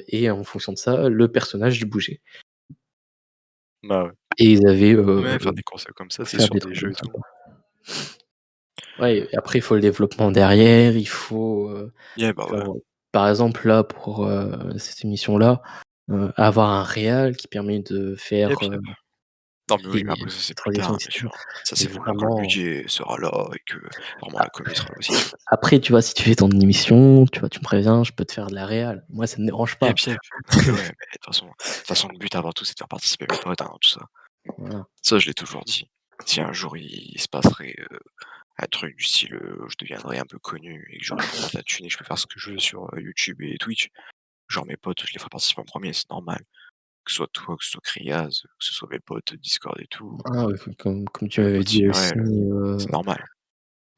et en fonction de ça, le personnage il bougeait Bah ouais. et ils avaient, Ouais, faire des concepts comme ça, c'est faire sur des des trucs jeux comme et ça, tout. quoi. Ouais et après il faut le développement derrière, il faut, Yeah, bah ouais. genre, par exemple là pour, cette émission-là, avoir un réal qui permet de Yep, faire, yep. Non, mais oui, mais les après ça, c'est plus transitions tard, et hein, bien cetera sûr. Ça, et c'est quand le vraiment budget sera là et que vraiment la com y sera là aussi, tu vois? après tu vois, si tu fais ton émission, tu vois, tu me préviens, je peux te faire de la réal. Moi ça me dérange pas. Yep, yep. Non, mais ouais, mais de toute façon, le but avant tout, c'est de faire participer mes potes, hein, tout ça. Voilà. Ça, je l'ai toujours dit. Si un jour il se passerait, un truc du style, je deviendrais un peu connu et que j'aurais vraiment de la thune et que je peux faire ce que je veux sur, YouTube et Twitch, genre mes potes, je les ferai participer en premier, c'est normal. Que ce soit toi, que ce soit Kriaz, que ce soit mes potes Discord et tout, Ah ouais, comme tu mes m'avais potes dit aussi, IRL, c'est normal.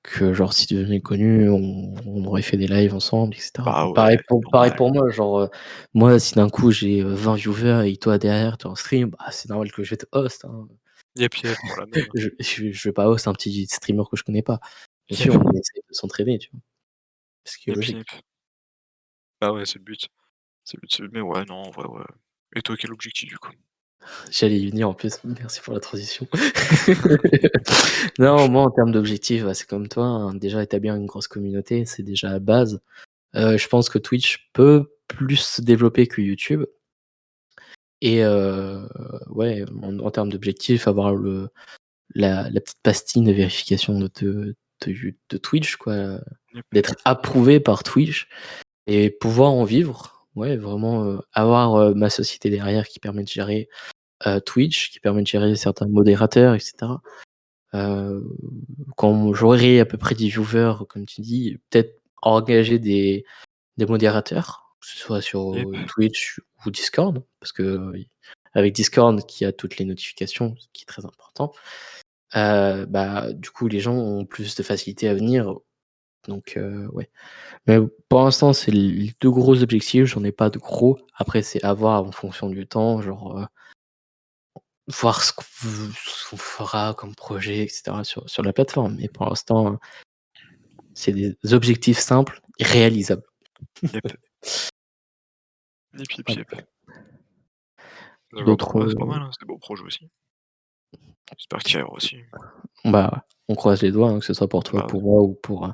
que genre si tu devenais connu, on aurait fait des lives ensemble et cetera. Bah ouais, c'est Pareil normal. pour moi, genre, moi si d'un coup j'ai, 20 viewers et toi derrière tu es en stream, bah, c'est normal que je vais te host, hein. Yep, yep, moi la même. Je vais pas host un petit streamer que je connais pas. Bien Yep, sûr, on essaie de s'entraider, tu vois? Ce qui est yep, yep. logique. Bah ouais, c'est le but. Mais ouais, non, en vrai, ouais. Et toi, quel objectif du coup? J'allais y venir en plus, merci pour la transition. Non, moi en termes d'objectifs, bah, c'est comme toi, hein, déjà établir une grosse communauté, c'est déjà la base. Je pense que Twitch peut plus se développer que YouTube et ouais, en termes d'objectifs, avoir la petite pastille de vérification de Twitch quoi, Yep, d'être approuvé par Twitch et pouvoir en vivre. Ouais, vraiment, avoir, ma société derrière qui permet de gérer, Twitch, qui permet de gérer certains modérateurs et cetera. Heu, quand j'aurai à peu près 10 viewers, comme tu dis, peut-être engager des modérateurs, que ce soit sur, yep, Twitch ou Discord, parce que, avec Discord qui a toutes les notifications, ce qui est très important, bah, du coup, les gens ont plus de facilité à venir, donc ouais. Mais pour l'instant, c'est les 2 gros objectifs, j'en ai pas de gros. Après, c'est à voir en fonction du temps, genre, voir ce qu'on fera comme projet et cetera sur la plateforme. Mais pour l'instant, c'est des objectifs simples et réalisables. yep. Yep, yep, Voilà. yep. D'accord, bah D'autres, ouais, c'est pas mal, hein, c'est des beaux projets aussi. J'espère que tu y arriveras aussi. bah, on croise les doigts, hein, que ce soit pour toi, Bah ouais, pour moi ou pour,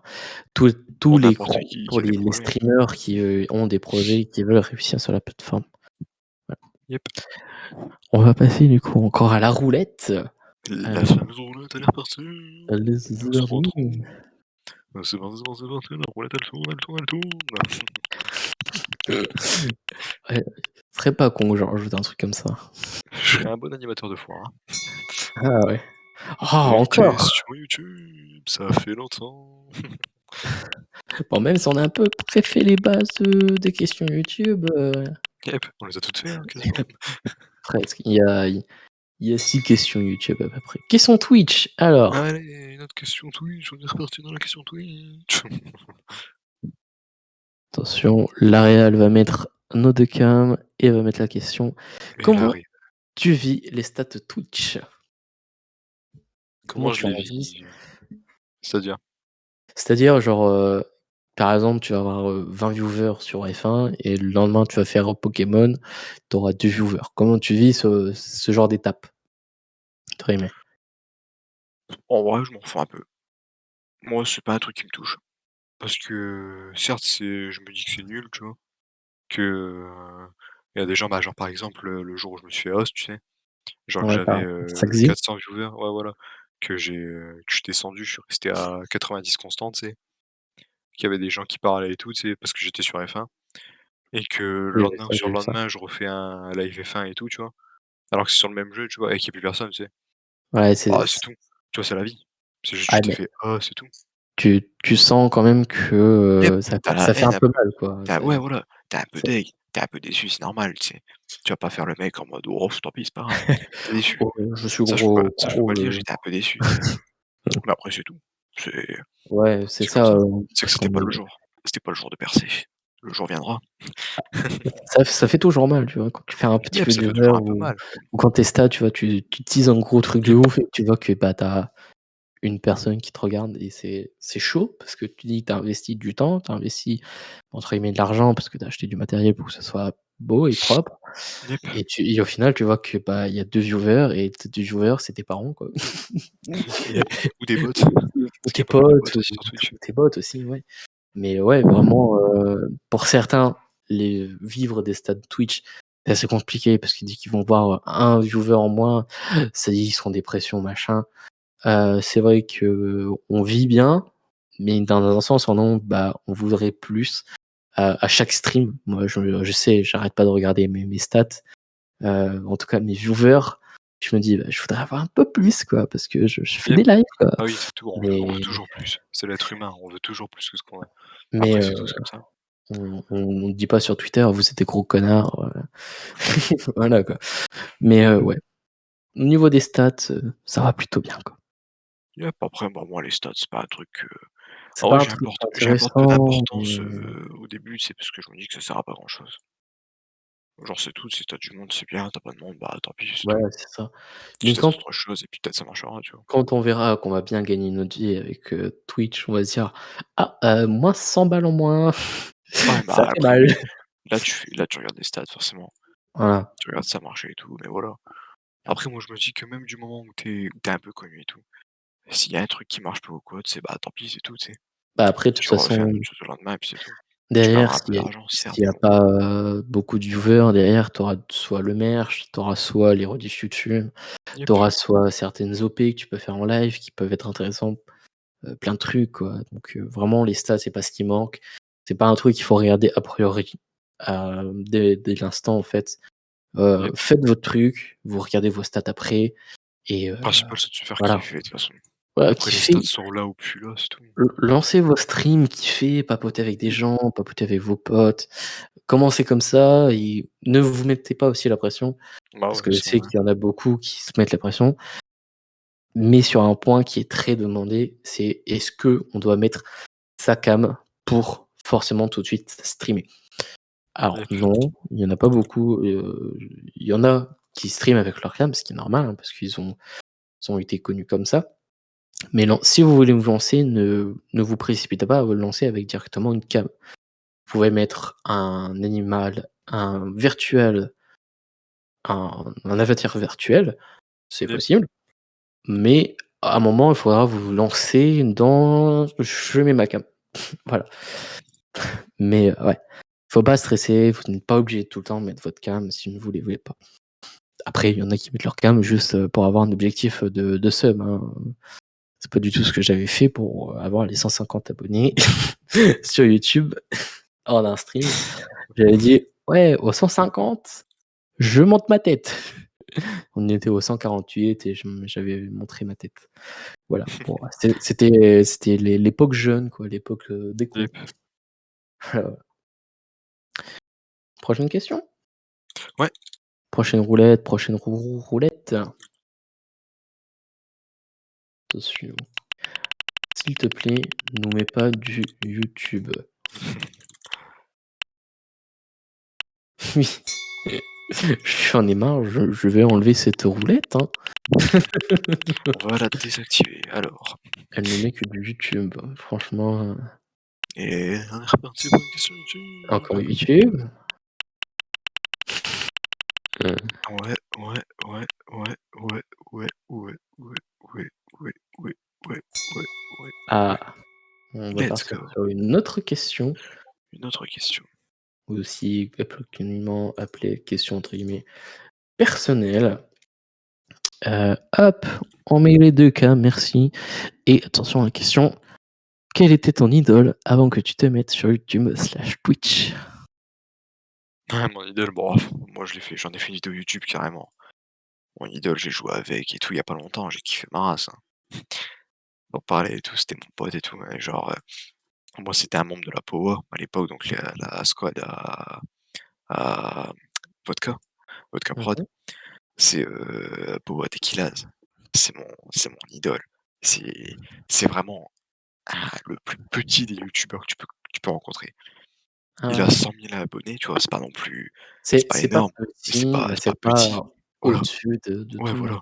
tous pour les n'importe gros qui pour a des les projets, hein. streamers qui, ont des projets, qui veulent réussir sur la plateforme. Voilà. Yep. On va passer du coup encore à la roulette. La Alors, fameuse roulette, elle est repartie. les On se retrouve. amis. C'est parti, c'est parti, la roulette, elle tourne, elle tourne, elle tourne. Ouais, ce serait pas con que j'en rajoute un truc comme ça. Je serais un bon animateur de foire, hein. Ah ouais. Ah, Les encore! questions YouTube, ça fait longtemps. Bon, même si on a un peu préfet les bases des questions YouTube, Yep, on les a toutes fait, hein, quasiment. presque. Il y a 6 questions YouTube à peu près. Question Twitch, alors. Allez, une autre question Twitch, on est reparti dans la question Twitch. Attention, la Réal va mettre nos deux cams et va mettre la question. Et il Comment arrive. tu vis les stats Twitch? Comment Comment je tu les en vis? vis? C'est-à-dire? C'est-à-dire, genre, par exemple, tu vas avoir 20 viewers sur F1 et le lendemain, tu vas faire Pokémon, tu auras 2 viewers. Comment tu vis ce genre d'étape? Entre guillemets. En vrai, je m'en fous un peu. Moi, c'est pas un truc qui me touche. Parce que, certes, je me dis que c'est nul, tu vois? Que, il y a des gens, bah, genre, par exemple, le jour où je me suis fait host, tu sais? Genre que Ouais, j'avais, par ça 400 viewers, ouais, voilà, que je suis descendu, je suis resté à 90 constant, tu sais? Qu'il y avait des gens qui parlaient et tout, tu sais? Parce que j'étais sur F1 et que le Oui, lendemain ou ça, sur j'ai le vu ça. lendemain, je refais un live F1 et tout, tu vois? Alors que c'est sur le même jeu, tu vois? Et qu'il y a plus personne, tu sais? Ouais, Bah, c'est tout. Tu vois, c'est la vie. C'est juste ah, tu t'es mais fait «Oh», c'est tout. tu sens quand même que, Yep, ça tu la ça fait un haine un peu peu. mal, quoi. Ouais, C'est voilà, t'es un peu c'est deg, t'es un peu déçu, c'est normal, tu sais? Tu vas pas faire le mec en mode: «Oh, tant pis, c'est pas grave». Tu déçu. «Oh, je suis Ça, je peux pas gros ça, je peux pas le dire, cool». j'étais un peu déçu, tu sais? Mais après, c'est tout. C'est Ouais, c'est c'est comme ça, ça. C'est que parce c'était qu'on pas le est jour. C'était pas le jour de percer. Le jour viendra. ça fait toujours mal, tu vois? Quand tu fais un petit Yep, peu ça du fait toujours beurre un peu ou mal. quand tu es stat, tu vois, tu teases un gros truc de Yep, ouf et tu vois que, bah, tu as une personne qui te regarde et c'est chaud parce que tu dis que tu as investi du temps, tu as investi, entre guillemets, «de l'argent» parce que tu as acheté du matériel pour que ça soit beau et propre yep. et au final, tu vois que, bah, il y a 2 viewers et tes 2 viewers, c'est tes parents, quoi. Yep. Ou des bots. Ou Parce qu'il y tes a pas mal de potes, bots aussi sur Twitch. ou tes potes aussi, ouais. Mais ouais, vraiment, pour certains, les vivre des stats Twitch, c'est assez compliqué parce qu'ils disent qu'ils vont voir un viewer en moins, ça dit ils sont en dépression, machin. C'est vrai qu'on vit bien, mais dans un sens, bah, on voudrait plus. À chaque stream, moi, je sais, j'arrête pas de regarder mes stats, en tout cas mes viewers, je me dis: «Bah, je voudrais avoir un peu plus, quoi», parce que je fais Yep. des lives, quoi. Ah oui, c'est tout, on veut Mais toujours plus. C'est l'être humain, on veut toujours plus que ce qu'on a. mais Après, c'est tout, c'est comme ça. on dit pas sur Twitter: «Vous êtes des gros connards», voilà. Voilà, quoi. Mais ouais, au niveau des stats, ça va plutôt bien, quoi. Yep, après, bah, moi, les stats, c'est pas un truc, C'est en pas vrai, un truc j'y apporte peu intéressant, d'importance, mais au début, c'est parce que je me dis que ça sert à pas grand chose. Genre, c'est tout, si t'as du monde, c'est bien, t'as pas de monde, bah, tant pis, c'est ouais, tout. c'est ça. Tu Mais testes autre chose et puis peut-être ça marchera, tu vois? quand on verra qu'on va bien gagner notre vie avec, Twitch, on va se dire: «Ah, moins 100 balles en moins, Ouais, ça bah, fait après mal». oui, là tu regardes les stats forcément, Voilà. tu regardes si ça marchait et tout, mais voilà. Après moi je me dis que même du moment où t'es un peu connu et tout, s'il y a un truc qui marche pas ou quoi, tu sais, bah, tant pis, c'est tout, tu sais. Bah, après, de toute Tu refais la façon, même chose le lendemain et puis c'est tout. Tu derrière, perdras un peu s'il y a d'argent certes, s'il y mais a bon. pas, beaucoup de viewers, derrière, tu auras soit le merch, tu auras soit les rediffs YouTube, tu Yep, auras soit certaines OP que tu peux faire en live qui peuvent être intéressantes, plein de trucs, quoi. Donc vraiment les stats, c'est pas ce qui manque. C'est pas un truc qu'il faut regarder a priori, dès l'instant, en fait. yep. Faites votre truc, vous regardez vos stats après et Le principal c'est de se faire voilà. kiffer de toute façon. Voilà, Après les stats kiffez, sont là ou plus là, c'est tout. lancez vos streams, kiffez, papotez avec des gens, papotez avec vos potes. Commencez comme ça et ne vous mettez pas aussi la pression, Bah, parce ouais, que je c'est sais vrai. qu'il y en a beaucoup qui se mettent la pression, mais sur un point qui est très demandé, c'est est-ce qu'on doit mettre sa cam pour forcément tout de suite streamer? Alors Yep, non, il y en a pas beaucoup, il y en a qui streament avec leur cam, ce qui est normal, hein, parce ils ont été connus comme ça. Mais si vous voulez vous lancer, ne vous précipitez pas à vous lancer avec directement une cam. Vous pouvez mettre un animal, un virtuel, un avatar virtuel, c'est yep. possible, mais à un moment, il faudra vous lancer dans «je mets ma cam». Voilà. Mais ouais, faut pas stresser, vous n'êtes pas obligé de tout le temps mettre votre cam si vous ne voulez pas. Après, il y en a qui mettent leur cam juste pour avoir un objectif de sub. Hein. C'est pas du tout ce que j'avais fait pour avoir les 150 abonnés sur YouTube hors d'un stream. J'avais dit, ouais, aux 150, je monte ma tête. On était au 148 et j'avais montré ma tête. Voilà. Bon, c'était l'époque jeune, quoi, l'époque des cons. Yep. Voilà. Prochaine question. Ouais. Prochaine roulette, prochaine roulette. Attention. S'il te plaît, nous mets pas du YouTube. Oui. J'en ai marre, je vais enlever cette roulette. Hein. On va la désactiver, alors. Elle ne met que du YouTube. Franchement. Et on est reparti pour une question YouTube. Encore YouTube. Ouais, ouais, ouais, ouais, ouais, ouais, ouais, ouais, ouais, ouais, ouais, ouais. Ah. On va Let's partir go. sur une autre question. Une autre question. Aussi communément appelée question entre guillemets personnelle. Hop, on met les deux cas, merci. Et attention à la question, quelle était ton idole avant que tu te mettes sur YouTube / Twitch? Ah, mon idole, bon, moi j'en ai fait une vidéo YouTube carrément. Mon idole, j'ai joué avec et tout il y a pas longtemps, j'ai kiffé ma race. Hein. Pour parler et tout, c'était mon pote et tout, mais genre, moi c'était un membre de la POA à l'époque, donc la squad à Vodka Prod. Mhm. C'est POA Tequilaz. C'est mon idole. C'est vraiment le plus petit des youtubeurs que tu peux rencontrer. Il a Ah, 100 000 abonnés, tu vois, c'est pas non plus c'est pas c'est pas énorme, mais c'est petit, pas mais c'est pas c'est pas petit. Voilà, au-dessus de ouais, tout le monde. voilà.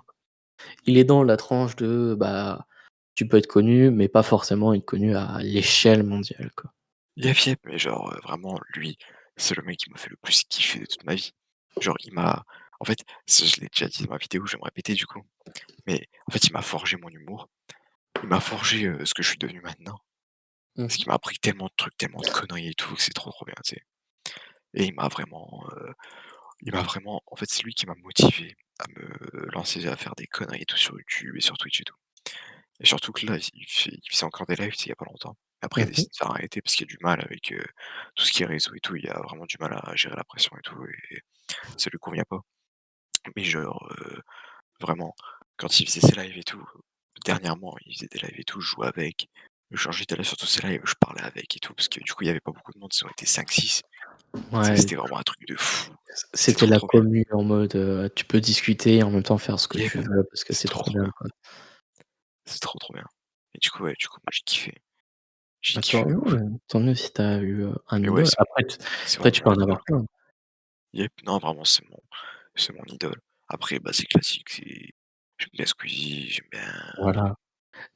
Il est dans la tranche de bah tu peux être connu, mais pas forcément être connu à l'échelle mondiale, quoi. Yep, mais genre, vraiment lui, c'est le mec qui m'a fait le plus kiffer de toute ma vie. Genre il m'a en fait, ça je l'ai déjà dit dans ma vidéo, je vais me répéter du coup, mais en fait il m'a forgé mon humour, il m'a forgé, ce que je suis devenu maintenant. Parce Mhm. qu'il m'a appris tellement de trucs, tellement de conneries et tout, que c'est trop, trop bien, tu sais? Et il m'a vraiment en fait, c'est lui qui m'a motivé à me lancer à faire des conneries et tout sur YouTube et sur Twitch et tout. Et surtout que là, il faisait encore des lives, tu sais, il y a pas longtemps. Après, il a Mhm. décidé de faire arrêter parce qu'il y a du mal avec, tout ce qui est réseau et tout. Il a vraiment du mal à gérer la pression et tout et ça lui convient pas. Mais genre, vraiment, quand il faisait ses lives et tout, dernièrement, il faisait des lives et tout, je jouais avec. Genre, j'étais là sur tous ses lives, je parlais avec et tout, parce que du coup, il y avait pas beaucoup de monde, ça aurait été 5-6. Tu sais, Ouais, c'était vraiment un truc de fou. C'était c'était trop, la trop bien. commune en mode tu peux discuter et en même temps faire ce que Yep, tu veux parce que c'est c'est trop, trop trop bien, bien. quoi. C'est trop, trop bien. Et du coup, ouais, moi, j'ai kiffé. J'ai Bah, kiffé de ouf. tant mieux si tu as eu, un Mais ouais, idole. c'est Après vraiment tu peux mon en idole. avoir plein. Yep, non, vraiment, c'est mon idole. Après, bah, c'est classique, j'aime bien Squeezie, Voilà.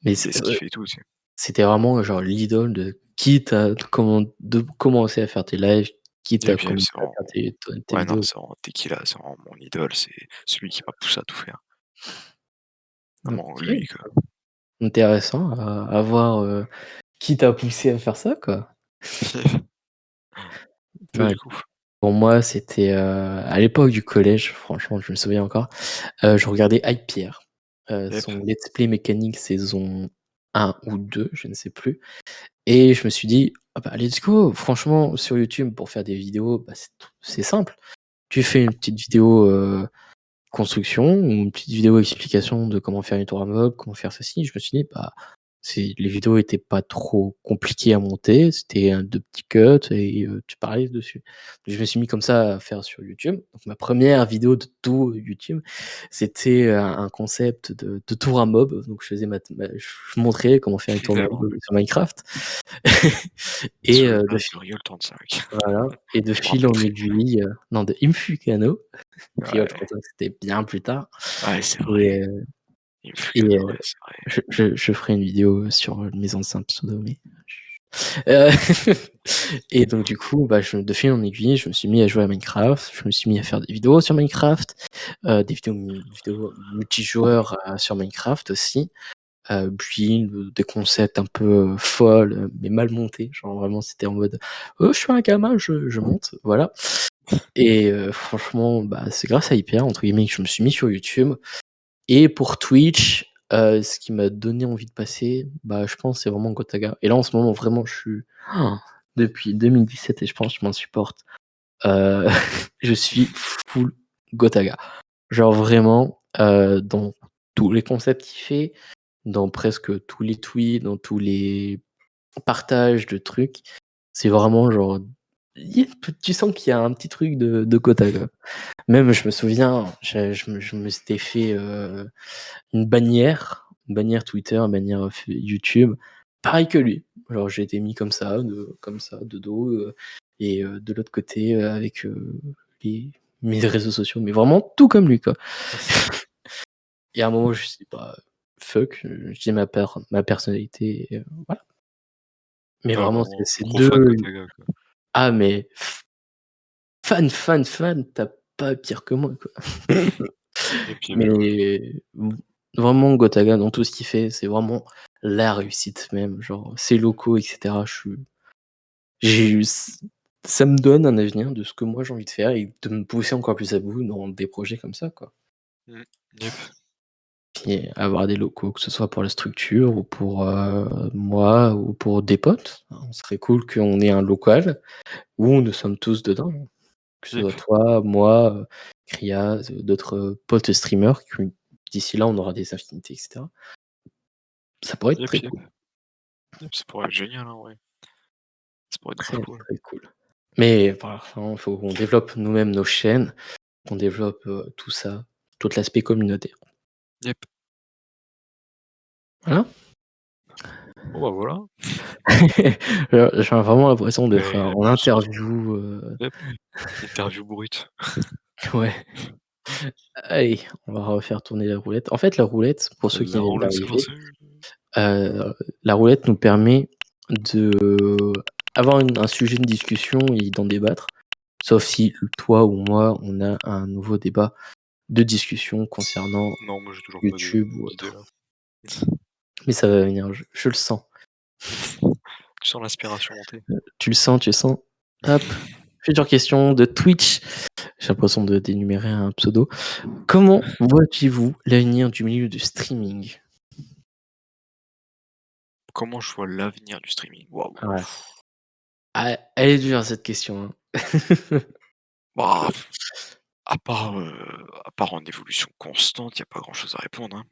Mais j'aime bien ce qu'il fait et tout, tu sais. c'était vraiment genre l'idole de qui t'a de commencer à faire tes lives, qui t'a Yep, commencé c'est à vraiment faire tes ouais, non, vidéos. c'est vraiment Tequila, c'est vraiment mon idole, c'est celui qui m'a poussé à tout faire. Vraiment OK, lui, quoi. intéressant à voir, qui t'a poussé à faire ça, quoi. Toi, Ouais, du coup? pour moi, c'était, à l'époque du collège, franchement, je me souviens encore, je regardais Hypepierre, Yep. son let's play mécanique saison 1 ou 2, je ne sais plus. Et je me suis dit: «Ah bah, let's go!» Franchement, sur YouTube, pour faire des vidéos, bah, c'est simple. Tu fais une petite vidéo, construction ou une petite vidéo explication de comment faire une tour à mob, comment faire ceci. Je me suis dit: «Bah, les vidéos étaient pas trop compliquées à monter, c'était, 2 petits cuts et tu parlais dessus». Je me suis mis comme ça à faire sur YouTube. Donc ma première vidéo de tout YouTube, c'était, un concept de tour à mob. Donc je faisais je montrais comment faire une tour à Vraiment, mob sur Minecraft. Et sous le de blaze de fi Riol 35. voilà et de Je me fil rappelle en très bien. aiguille, non, de Infukano. Riot Ouais, 35, c'était bien plus tard. ouais, c'est Et vrai. Il me fut et ouais, c'est vrai. je ferai une vidéo sur, mes anciens pseudos, mais heu et donc du coup, bah, de fil en aiguille, je me suis mis à jouer à Minecraft, je me suis mis à faire des vidéos sur Minecraft, des vidéos multijoueurs, sur Minecraft aussi, puis des concepts un peu, folles, mais mal montés. Genre vraiment, c'était en mode: «Oh, je suis un gamin, je monte», voilà. Et franchement, bah, c'est grâce à Hyper, entre guillemets, que je me suis mis sur YouTube. Et pour Twitch, ce qui m'a donné envie de passer, bah, je pense, c'est vraiment Gotaga. Et là, en ce moment, vraiment, je suis depuis 2017 et je pense que je m'en supporte. Je suis full Gotaga. Genre vraiment, dans tous les concepts qu'il fait, dans presque tous les tweets, dans tous les partages de trucs, c'est vraiment genre, tu sens qu'il y a un petit truc de Gotaga. Même, je me souviens, je me s'étais fait une bannière Twitter, une bannière YouTube, pareil que lui. Alors j'ai été mis comme ça, de dos, et de l'autre côté, avec mes réseaux sociaux, mais vraiment tout comme lui, quoi. Et à un moment, je sais pas, fuck, je dis ma personnalité, et voilà. Mais Ah, vraiment, vraiment c'est gros fan deux. Gotaga, quoi. Ah, mais fan, t'as pas pire que moi, quoi. Et puis, Mais vraiment Gotaga dans tout ce qu'il fait, c'est vraiment la réussite même, genre ses locaux et cetera. J'ai eu ça me donne un avenir de ce que moi j'ai envie de faire et de me pousser encore plus à bout dans des projets comme ça, quoi. Yep. Puis avoir des locaux, que ce soit pour la structure ou pour, moi ou pour des potes, hein. Ce serait cool qu'on ait un local où nous sommes tous dedans, hein. Que ce Yep. soit toi, moi, Kriaz, d'autres, potes streamers qui d'ici là on aura des affinités et cetera. Ça pourrait être Yep, très yep. cool. Yep, ça pourrait être génial, en vrai. Ça pourrait être grave Très, cool. très cool. Mais voilà, il faut qu'on développe nous-mêmes nos chaînes, qu'on développe, tout ça, tout l'aspect communautaire. Yep. Voilà. Bon, bah, voilà. J'ai vraiment l'impression d'être, Mais en interview, Yep. Interview brute. ouais. Allez, on va refaire tourner la roulette. En fait, la roulette, pour ceux qui La viennent roulette, c'est d'arriver, parti. la roulette nous permet d'avoir un sujet de discussion et d'en débattre. Sauf si toi ou moi, on a un nouveau débat de discussion concernant Non, moi, j'ai toujours pas YouTube ou d'idée, autre. là. Mais ça va venir, je le sens. Tu sens l'aspiration monter? Tu le sens, tu le sens. Hop, future question de Twitch. J'ai l'impression d'énumérer un pseudo. Comment voyez-vous l'avenir du milieu du streaming? Comment je vois l'avenir du streaming? Waouh! Ouais. Ah, elle est dure cette question, hein. Bah, à part en évolution constante, il y a pas grand-chose à répondre, hein.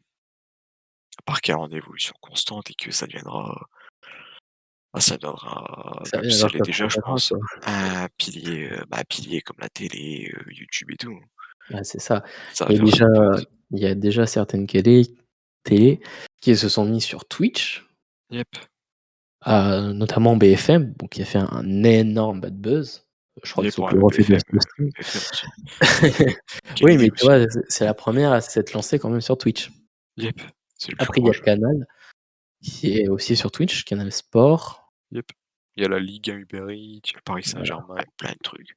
À part qu'elle est en évolution constante et que ça deviendra, Ça même vient si alors elle est ça déjà, prend je 4 ans, pense, quoi. un pilier comme la télé, YouTube et tout. Ouais, c'est ça. Ça va Il y a faire son déjà pote. il y a déjà certaines télé qui se sont mis sur Twitch, Yep, notamment BFM, bon qui a fait un énorme bad buzz. Je crois yep, qu'ils ont ouais, plus refait BFM, de stream. BFM aussi. Oui, Kennedy mais tu aussi. vois, c'est la première à s'être lancée quand même sur Twitch. Yep, c'est le plus Après, il y a proche. Canal qui est aussi sur Twitch, Canal Sport. Yep. Il y a la Ligue 1 Uber Eats, il y a le Paris Voilà. Saint-Germain, il y a plein de trucs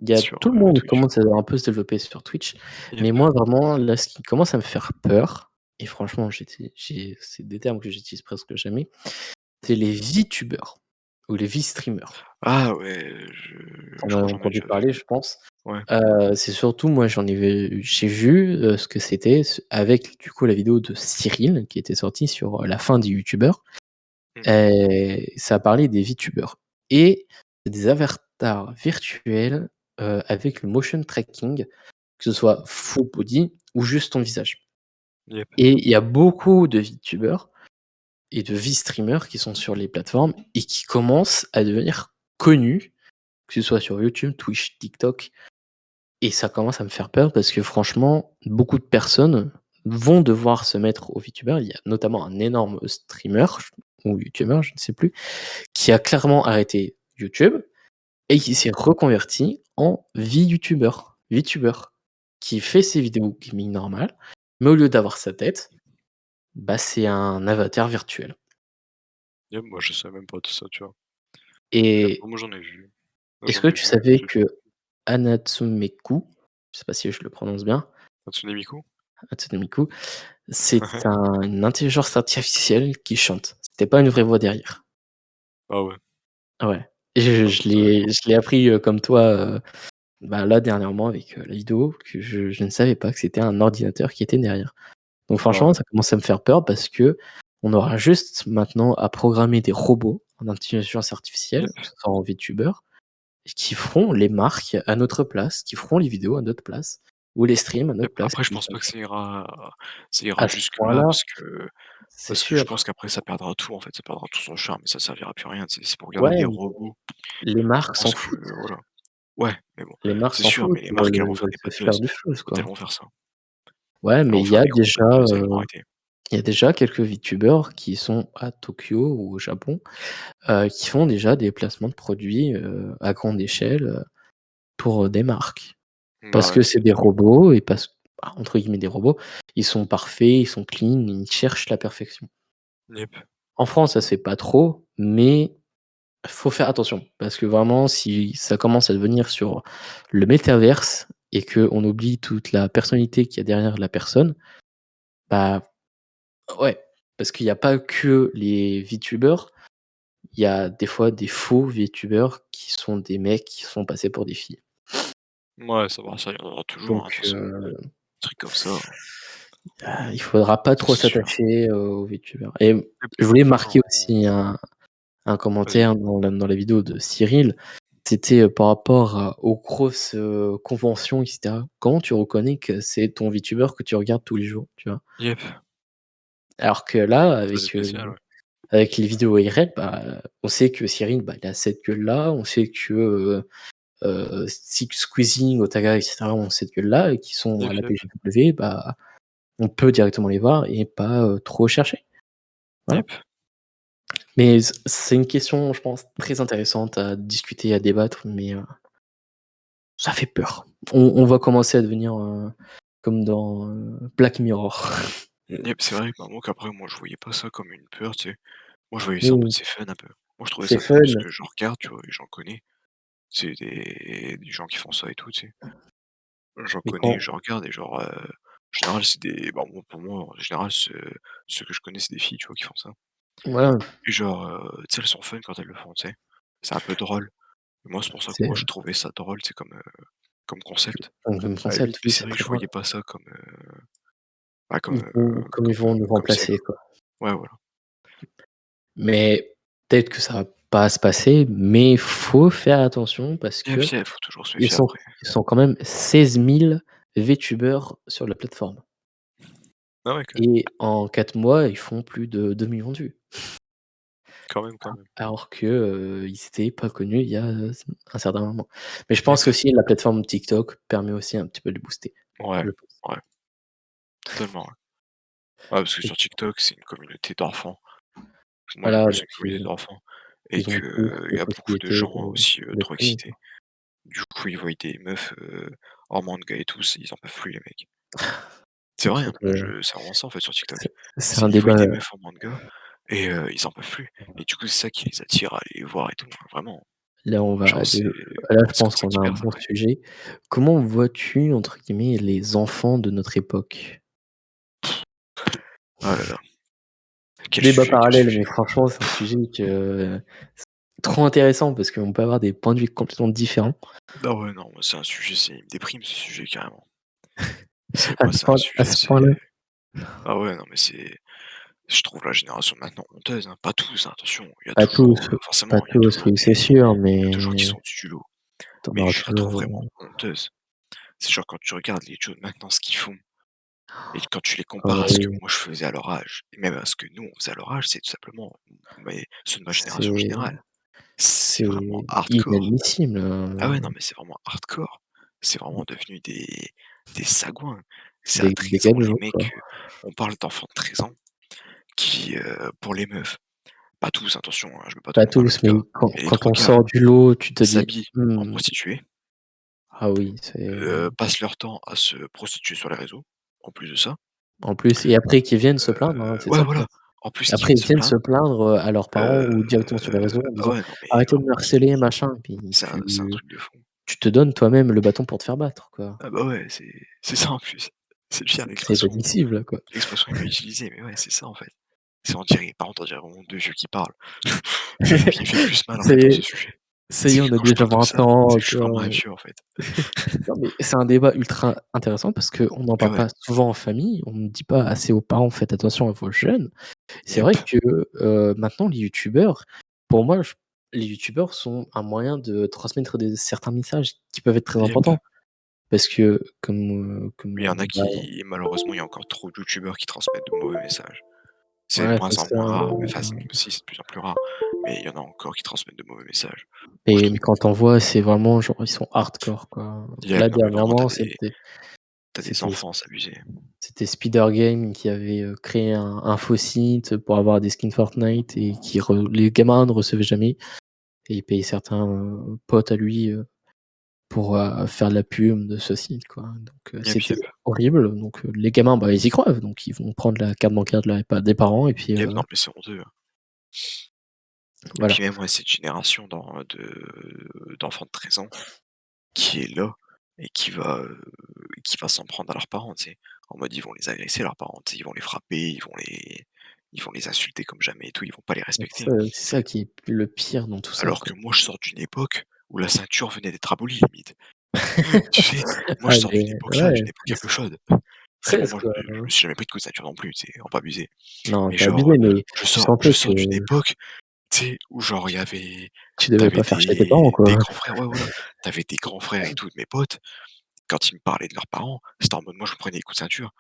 Il y a sur, tout le monde Twitch. commence à un peu se développer sur Twitch. Yep. Mais moi, vraiment, là, ce qui commence à me faire peur, et franchement, c'est des termes que j'utilise presque jamais, c'est les VTubers ou les V-streamers. Ah ouais, Tu en je as crois que j'en ai entendu déjà vu. parler, je pense. Ouais. C'est surtout moi, j'ai vu, ce que c'était avec du coup la vidéo de Cyril qui était sortie sur, la fin des youtubeurs. Mmh. Ça parlait des VTubers et c'est des avatars virtuels, avec le motion tracking, que ce soit full body ou juste ton visage. Yep. Et il y a beaucoup de VTubers et de V-streamers qui sont sur les plateformes et qui commencent à devenir connus, que ce soit sur YouTube, Twitch, TikTok. Et ça commence à me faire peur parce que franchement, beaucoup de personnes vont devoir se mettre au VTuber. Il y a notamment un énorme streamer ou YouTuber, je ne sais plus, qui a clairement arrêté YouTube et qui s'est reconverti en VTuber, qui fait ses vidéos gaming normales, mais au lieu d'avoir sa tête, bah, c'est un avatar virtuel. Yep, moi je savais même pas tout ça, tu vois? Et Moi j'en ai vu. est-ce J'en que ai tu vu, savais j'ai que Anatsumeku, je sais pas si je le prononce bien, Hatsune Miku? Hatsune c'est une intelligence artificielle qui chante. C'était pas une vraie voix derrière. Ah ouais, Ouais. Et je ah je ça je savais l'ai pas. je l'ai appris, comme toi, bah, là, dernièrement, avec la vidéo, que je ne savais pas que c'était un ordinateur qui était derrière. Donc, franchement, Ouais. ça commence à me faire peur parce que on aura juste maintenant à programmer des robots en intelligence artificielle, Yep. que ce soit en VTuber, qui feront les marques à notre place, qui feront les vidéos à notre place, ou les streams à notre Yep. place. Après, je Qui pense pas que ça à ira ce jusque-là point-là, c'est parce que je pense sûr. qu'après ça perdra tout, en fait, ça perdra tout son charme et ça servira plus à rien. C'est pour regarder Ouais, des mais robots. les Je marques s'en pense que foutent. voilà. Ouais, mais bon, Les marques c'est s'en sûr, foutent, mais les marques, elles vont ils faire veulent des se bad faire buzz. du buzz, Quand elles quoi. vont faire ça, Ouais, elles mais vont faire des gros bad buzz, elles vont arrêter. il y a déjà quelques VTubers qui sont à Tokyo ou au Japon, qui font déjà des placements de produits, à grande échelle, pour, des marques. Parce Bah que ouais, c'est des robots et parce bah, entre guillemets «des robots», ils sont parfaits, ils sont clean, ils cherchent la perfection. yep. En France, ça se fait pas trop, mais faut faire attention parce que vraiment si ça commence à devenir sur le métaverse et qu'on oublie toute la personnalité qu'il y a derrière la personne, bah, ouais, parce qu'il y a pas que les VTubers, il y a des fois des faux VTubers qui sont des mecs qui sont passés pour des filles. Ouais, ça, il y en aura toujours, hein, de Donc toute façon, des trucs comme ça, il faudra pas ça trop c'est sûr. s'attacher aux VTubers et Yep. je voulais Non, non, marquer aussi un vas-y. commentaire dans la vidéo de Cyril. C'était, par rapport aux grosses, conventions et cetera. Comment tu reconnais que c'est ton VTuber que tu regardes tous les jours, tu vois? Yep. Alors que là, Ça c'est spécial, ouais. avec les vidéos IRL, bah, on sait que Cyril, bah, il a cette gueule-là, on sait que, Squeezing, Otaga et cetera ont cette gueule-là et qui sont Yep, à la yep, PGW, bah, on peut directement les voir et pas, trop chercher. Voilà. yep. Mais c'est une question, je pense, très intéressante à discuter, à débattre, mais, ça fait peur. On va commencer à devenir, comme dans, Black Mirror. Yep, c'est vrai, bah, moi qu'après, moi je voyais pas ça comme une peur, tu sais. Moi je voyais ça en mode Oui, c'est fun un peu. Moi je trouvais c'est ça fun fun. parce que j'en regarde, tu vois, et j'en connais. C'est des gens qui font ça et tout, tu sais. J'en Mais connais, quand je regarde et genre, en général c'est des bah, moi pour moi, en général, ceux que je connais, c'est des filles, tu vois, qui font ça. voilà, Et genre, tu sais, elles sont fun quand elles le font, tu sais. C'est un peu drôle. Et moi, c'est pour ça que c'est moi je trouvais ça drôle, c'est comme concept. comme À la limite, concept, mais oui, c'est c'est vrai que très je drôle. voyais pas ça bah, Comme ils vont nous comme c'est, remplacer, quoi. quoi. Ouais, voilà. Mais peut-être que ça va pas se passer, mais faut faire attention parce Et que puis, faut toujours se ils méfier sont après. ils sont quand même 16 000 VTubers sur la plateforme Ah ouais, quand même. et en 4 mois, ils font plus de 2 millions de vues. Quand même, quand même. Alors que, ils étaient pas connus il y a, un certain moment. Mais je Yep. pense qu'aussi la plateforme TikTok permet aussi un petit peu de booster, Ouais, je pense. ouais, totalement, ouais. Ouais, parce que Et sur TikTok, c'est une communauté d'enfants. Moi, voilà, j'appelle ça donc une communauté d'enfants et ils ont plus qu'il de y a beaucoup de possibilités gens aussi, de trop streaming, excités. quoi. Du coup, ils voient des meufs, en manga et tout, ils en peuvent plus les mecs. C'est vrai, hein, Donc c'est vraiment ça, en fait, sur TikTok. c'est C'est un ils voient débat, des meufs en manga et ils en peuvent plus et du coup, c'est ça qui les attire à aller voir et tout, hein, vraiment. là on va Genre, là je c'est comme pense ça qu'on qu'ils a un percent bon après. sujet. Comment vois-tu, entre guillemets, «les enfants de notre époque»? Oh là là, quel Débat sujet, quel parallèle, sujet. mais franchement c'est un sujet c'est trop intéressant parce qu'on peut avoir des points de vue complètement différents. Ah ouais, non, moi, c'est un sujet, il me déprime ce sujet carrément. C'est À moi, ce c'est un point à sujet, ce point-là? ah ouais, non, mais je trouve la génération de maintenant honteuse, hein. Pas tous, hein, attention, il y a Pas tous, toujours, pas forcément, tous, oui, c'est sûr, il y a toujours qui sont au-dessus du lot. tu en Mais auras je la trouve toujours, vraiment honteuse. C'est genre quand tu regardes les jeunes maintenant, ce qu'ils font et quand tu les compares à ce que oui, moi je faisais à leur âge et même à ce que nous on faisait à leur âge, c'est tout simplement mais ceux de ma génération en c'est général, c'est vraiment c'est hardcore. inadmissible, Ah ouais, non, mais c'est vraiment hardcore. C'est vraiment devenu des sagouins. C'est à des 13 ans, les gadgets, quoi. mecs, on parle d'enfants de 13 ans qui, pour les meufs, pas tous, attention, hein, je mets pas tout Pas le monde dans le même tous, mais cas, quand mais les quand 3 on quarts sort du lot, tu te dis: s'habillent en «Mmh, prostituées, ah oui, c'est» passent leur temps à se prostituer sur les réseaux, en plus de ça. en plus et après qu'ils viennent se plaindre, hein, c'est Ouais, ça le pire. voilà, en plus qu'ils Après viennent ils se viennent se plaindre, plaindre, à leurs parents heu, ou directement sur les réseaux en ah disant: ouais, non, mais «Arrêtez de vraiment, me harceler, machin», puis c'est un truc de fou. tu te donnes toi-même le bâton pour te faire battre, quoi. Ah bah ouais, c'est ça en plus. C'est pire, C'est l'expression inadmissible, quoi. l'expression est mal utilisée, mais ouais, c'est ça en fait. C'est on dirait par contre, on dirait vraiment 2 vieux qui parlent. Il fait plus mal en fait dans C'est ce sujet. Ça y est, on a quand je déjà parle de 20 ça, ans, c'est que je suis quoi. vraiment un vieux, en fait. Non, mais c'est un débat ultra intéressant parce qu'on n'en Mais parle ouais, pas souvent en famille. On ne dit pas assez aux parents, faites attention à vos jeunes. C'est yep, vrai que maintenant, les youtubeurs, pour moi, les youtubeurs sont un moyen de transmettre certains messages qui peuvent être très yep. importants. Parce que, Mais il y en a bah, qui malheureusement, il y a encore trop de youtubeurs qui transmettent de mauvais messages. C'est de ouais, moins c'est en ça. moins rare, mais enfin, si, c'est de plus en plus rare, mais il y en a encore qui transmettent de mauvais messages. Moi, je Mais trouve quand on voit, c'est vraiment genre, ils sont hardcore, quoi. yep, Là, non, mais vraiment, dernièrement, tu des c'était enfants, c'est abusé. C'était Spider Game qui avait créé un faux site pour avoir des skins Fortnite et les gamins ne recevaient jamais. Et il payait certains potes à lui pour faire de la pub de ce site, quoi. Donc Yep, c'était yep. horrible. Donc les gamins, bah, ils y croient. Donc ils vont prendre la carte bancaire des parents et puis Yep, non, mais c'est honteux, hein. Et voilà. puis même, ouais, cette génération d'enfants de 13 ans qui est là et qui va s'en prendre à leurs parents, tu sais. En mode, ils vont les agresser, leurs parents, tu sais, ils vont les frapper, ils vont les insulter comme jamais et tout, ils vont pas les respecter. C'est ça qui est le pire dans tout ça, Alors quoi. que moi, je sors d'une époque où la ceinture venait d'être abolie, limite. Tu sais? Moi, Ah je sors mais d'une époque là, ouais, d'une époque un peu chaude. C'est bon, 13 moi, quoi. je me suis jamais pris de coup de ceinture non plus, tu sais, on va pas abuser. Non, Mais tu genre, abusé, mais tu je sentais que sors d'une époque, tu sais, où genre il y avait tu devais t'avais pas faire chier tes parents, des quoi. grands frères, ouais, voilà, t'avais des grands frères et tout de mes potes, quand ils me parlaient de leurs parents, c'était en mode moi je me prenais des coups de ceinture.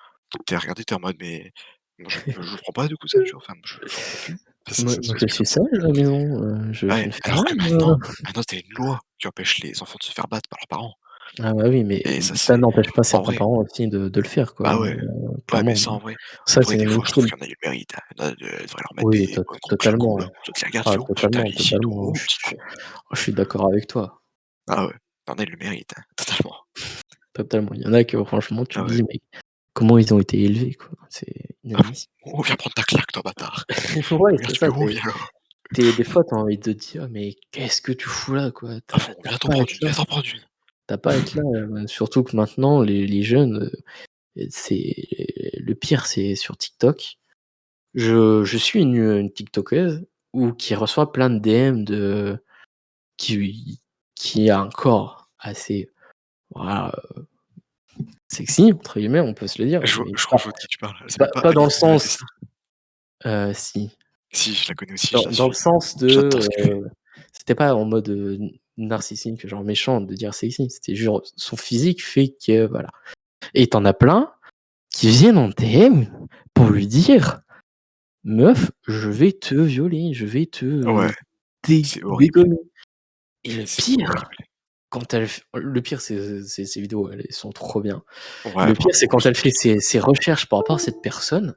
Tu regardé, tu en mode: «Mais moi je prends pas de coups de ceinture, enfin moi j'en prends plus». Enfin, Moi, ça se je passe plus suis comme ça. sage à la maison, je Ouais, ne fais alors que rien, moi. maintenant tu une loi qui empêche les enfants de se faire battre par leurs parents Ah bah oui, mais et ça ça c'est n'empêche pas en certains vrai, parents aussi de le faire, quoi, bah ouais, ouais, mais clairement. ça Ça, en vrai c'est des fois je trouve inadmissible. qu'il y en a eu le mérite, hein. Il y en a devraient leur mettre Oui, des un gros coup de totalement. coude, tu te les regardes, tu Ah fais: «Oh, tu totalement, ici, toi, totalement. oh petit con». Je suis d'accord avec toi, Ah ouais, il y en a, ils le méritent, hein, totalement. totalement. Il y en a que franchement, tu Ah te ouais. dis: «Mais comment ils ont été élevés, quoi?» C'est Ah bon? inadmissible. «Oh viens prendre ta claque toi bâtard. Ouais, Oh viens c'est sur ça, le bureau, viens là. des fois, tu as envie de te dire: «Mais qu'est-ce que tu fous là, quoi? À fond, Tu pas à être là, viens t'en prendre une». tu pas à être là». Surtout que maintenant les jeunes, c'est le pire, c'est sur TikTok. Je suis une tiktokeuse qui reçoit plein de DM qui qui a un corps assez, voilà, «sexy» entre guillemets, on peut se le dire, mais Je crois que je vois de qui tu parles. Elle s'appelle pas pas dans le Alizée sens Destin? si, Si, je la connais aussi, je la dans le suis. sens J'adore ce qu'elle fait. c'était pas en mode, narcissique, genre méchant de dire sexy, c'était genre son physique fait que voilà et tu en as plein qui viennent en DM pour lui dire: «Meuf, je vais te violer, je vais te, Ouais, c'est horrible, dégommer». Et c'est horrible. le pire, c'est ces vidéos, elles sont trop bien. Ouais, Le pire, c'est vraiment, elles quand sont elle fait trop bien. ses recherches par rapport à cette personne,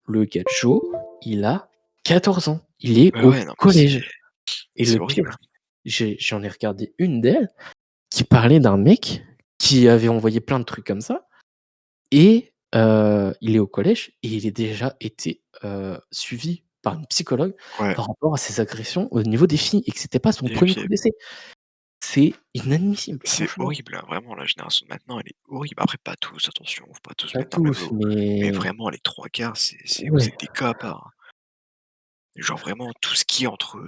le gars Joe, il a 14 ans. Il est Bah au ouais, non mais collège et c'est le horrible, pire, hein. j'en ai regardé une d'elles qui parlait d'un mec qui avait envoyé plein de trucs comme ça et il est au collège et il est déjà été, suivi par une psychologue Ouais, par rapport à ses agressions au niveau des filles et que c'était pas son yep, premier coup yep. d'essai. C'est inadmissible, C'est franchement. horrible, hein, vraiment la génération de maintenant, elle est horrible. Après pas tous, attention, faut pas tous Pas mettre dans le même tous, lot. Mais mais vraiment les 3 quarts, vous ouais. êtes des cas à part, hein. Genre vraiment tout ce qui est entre,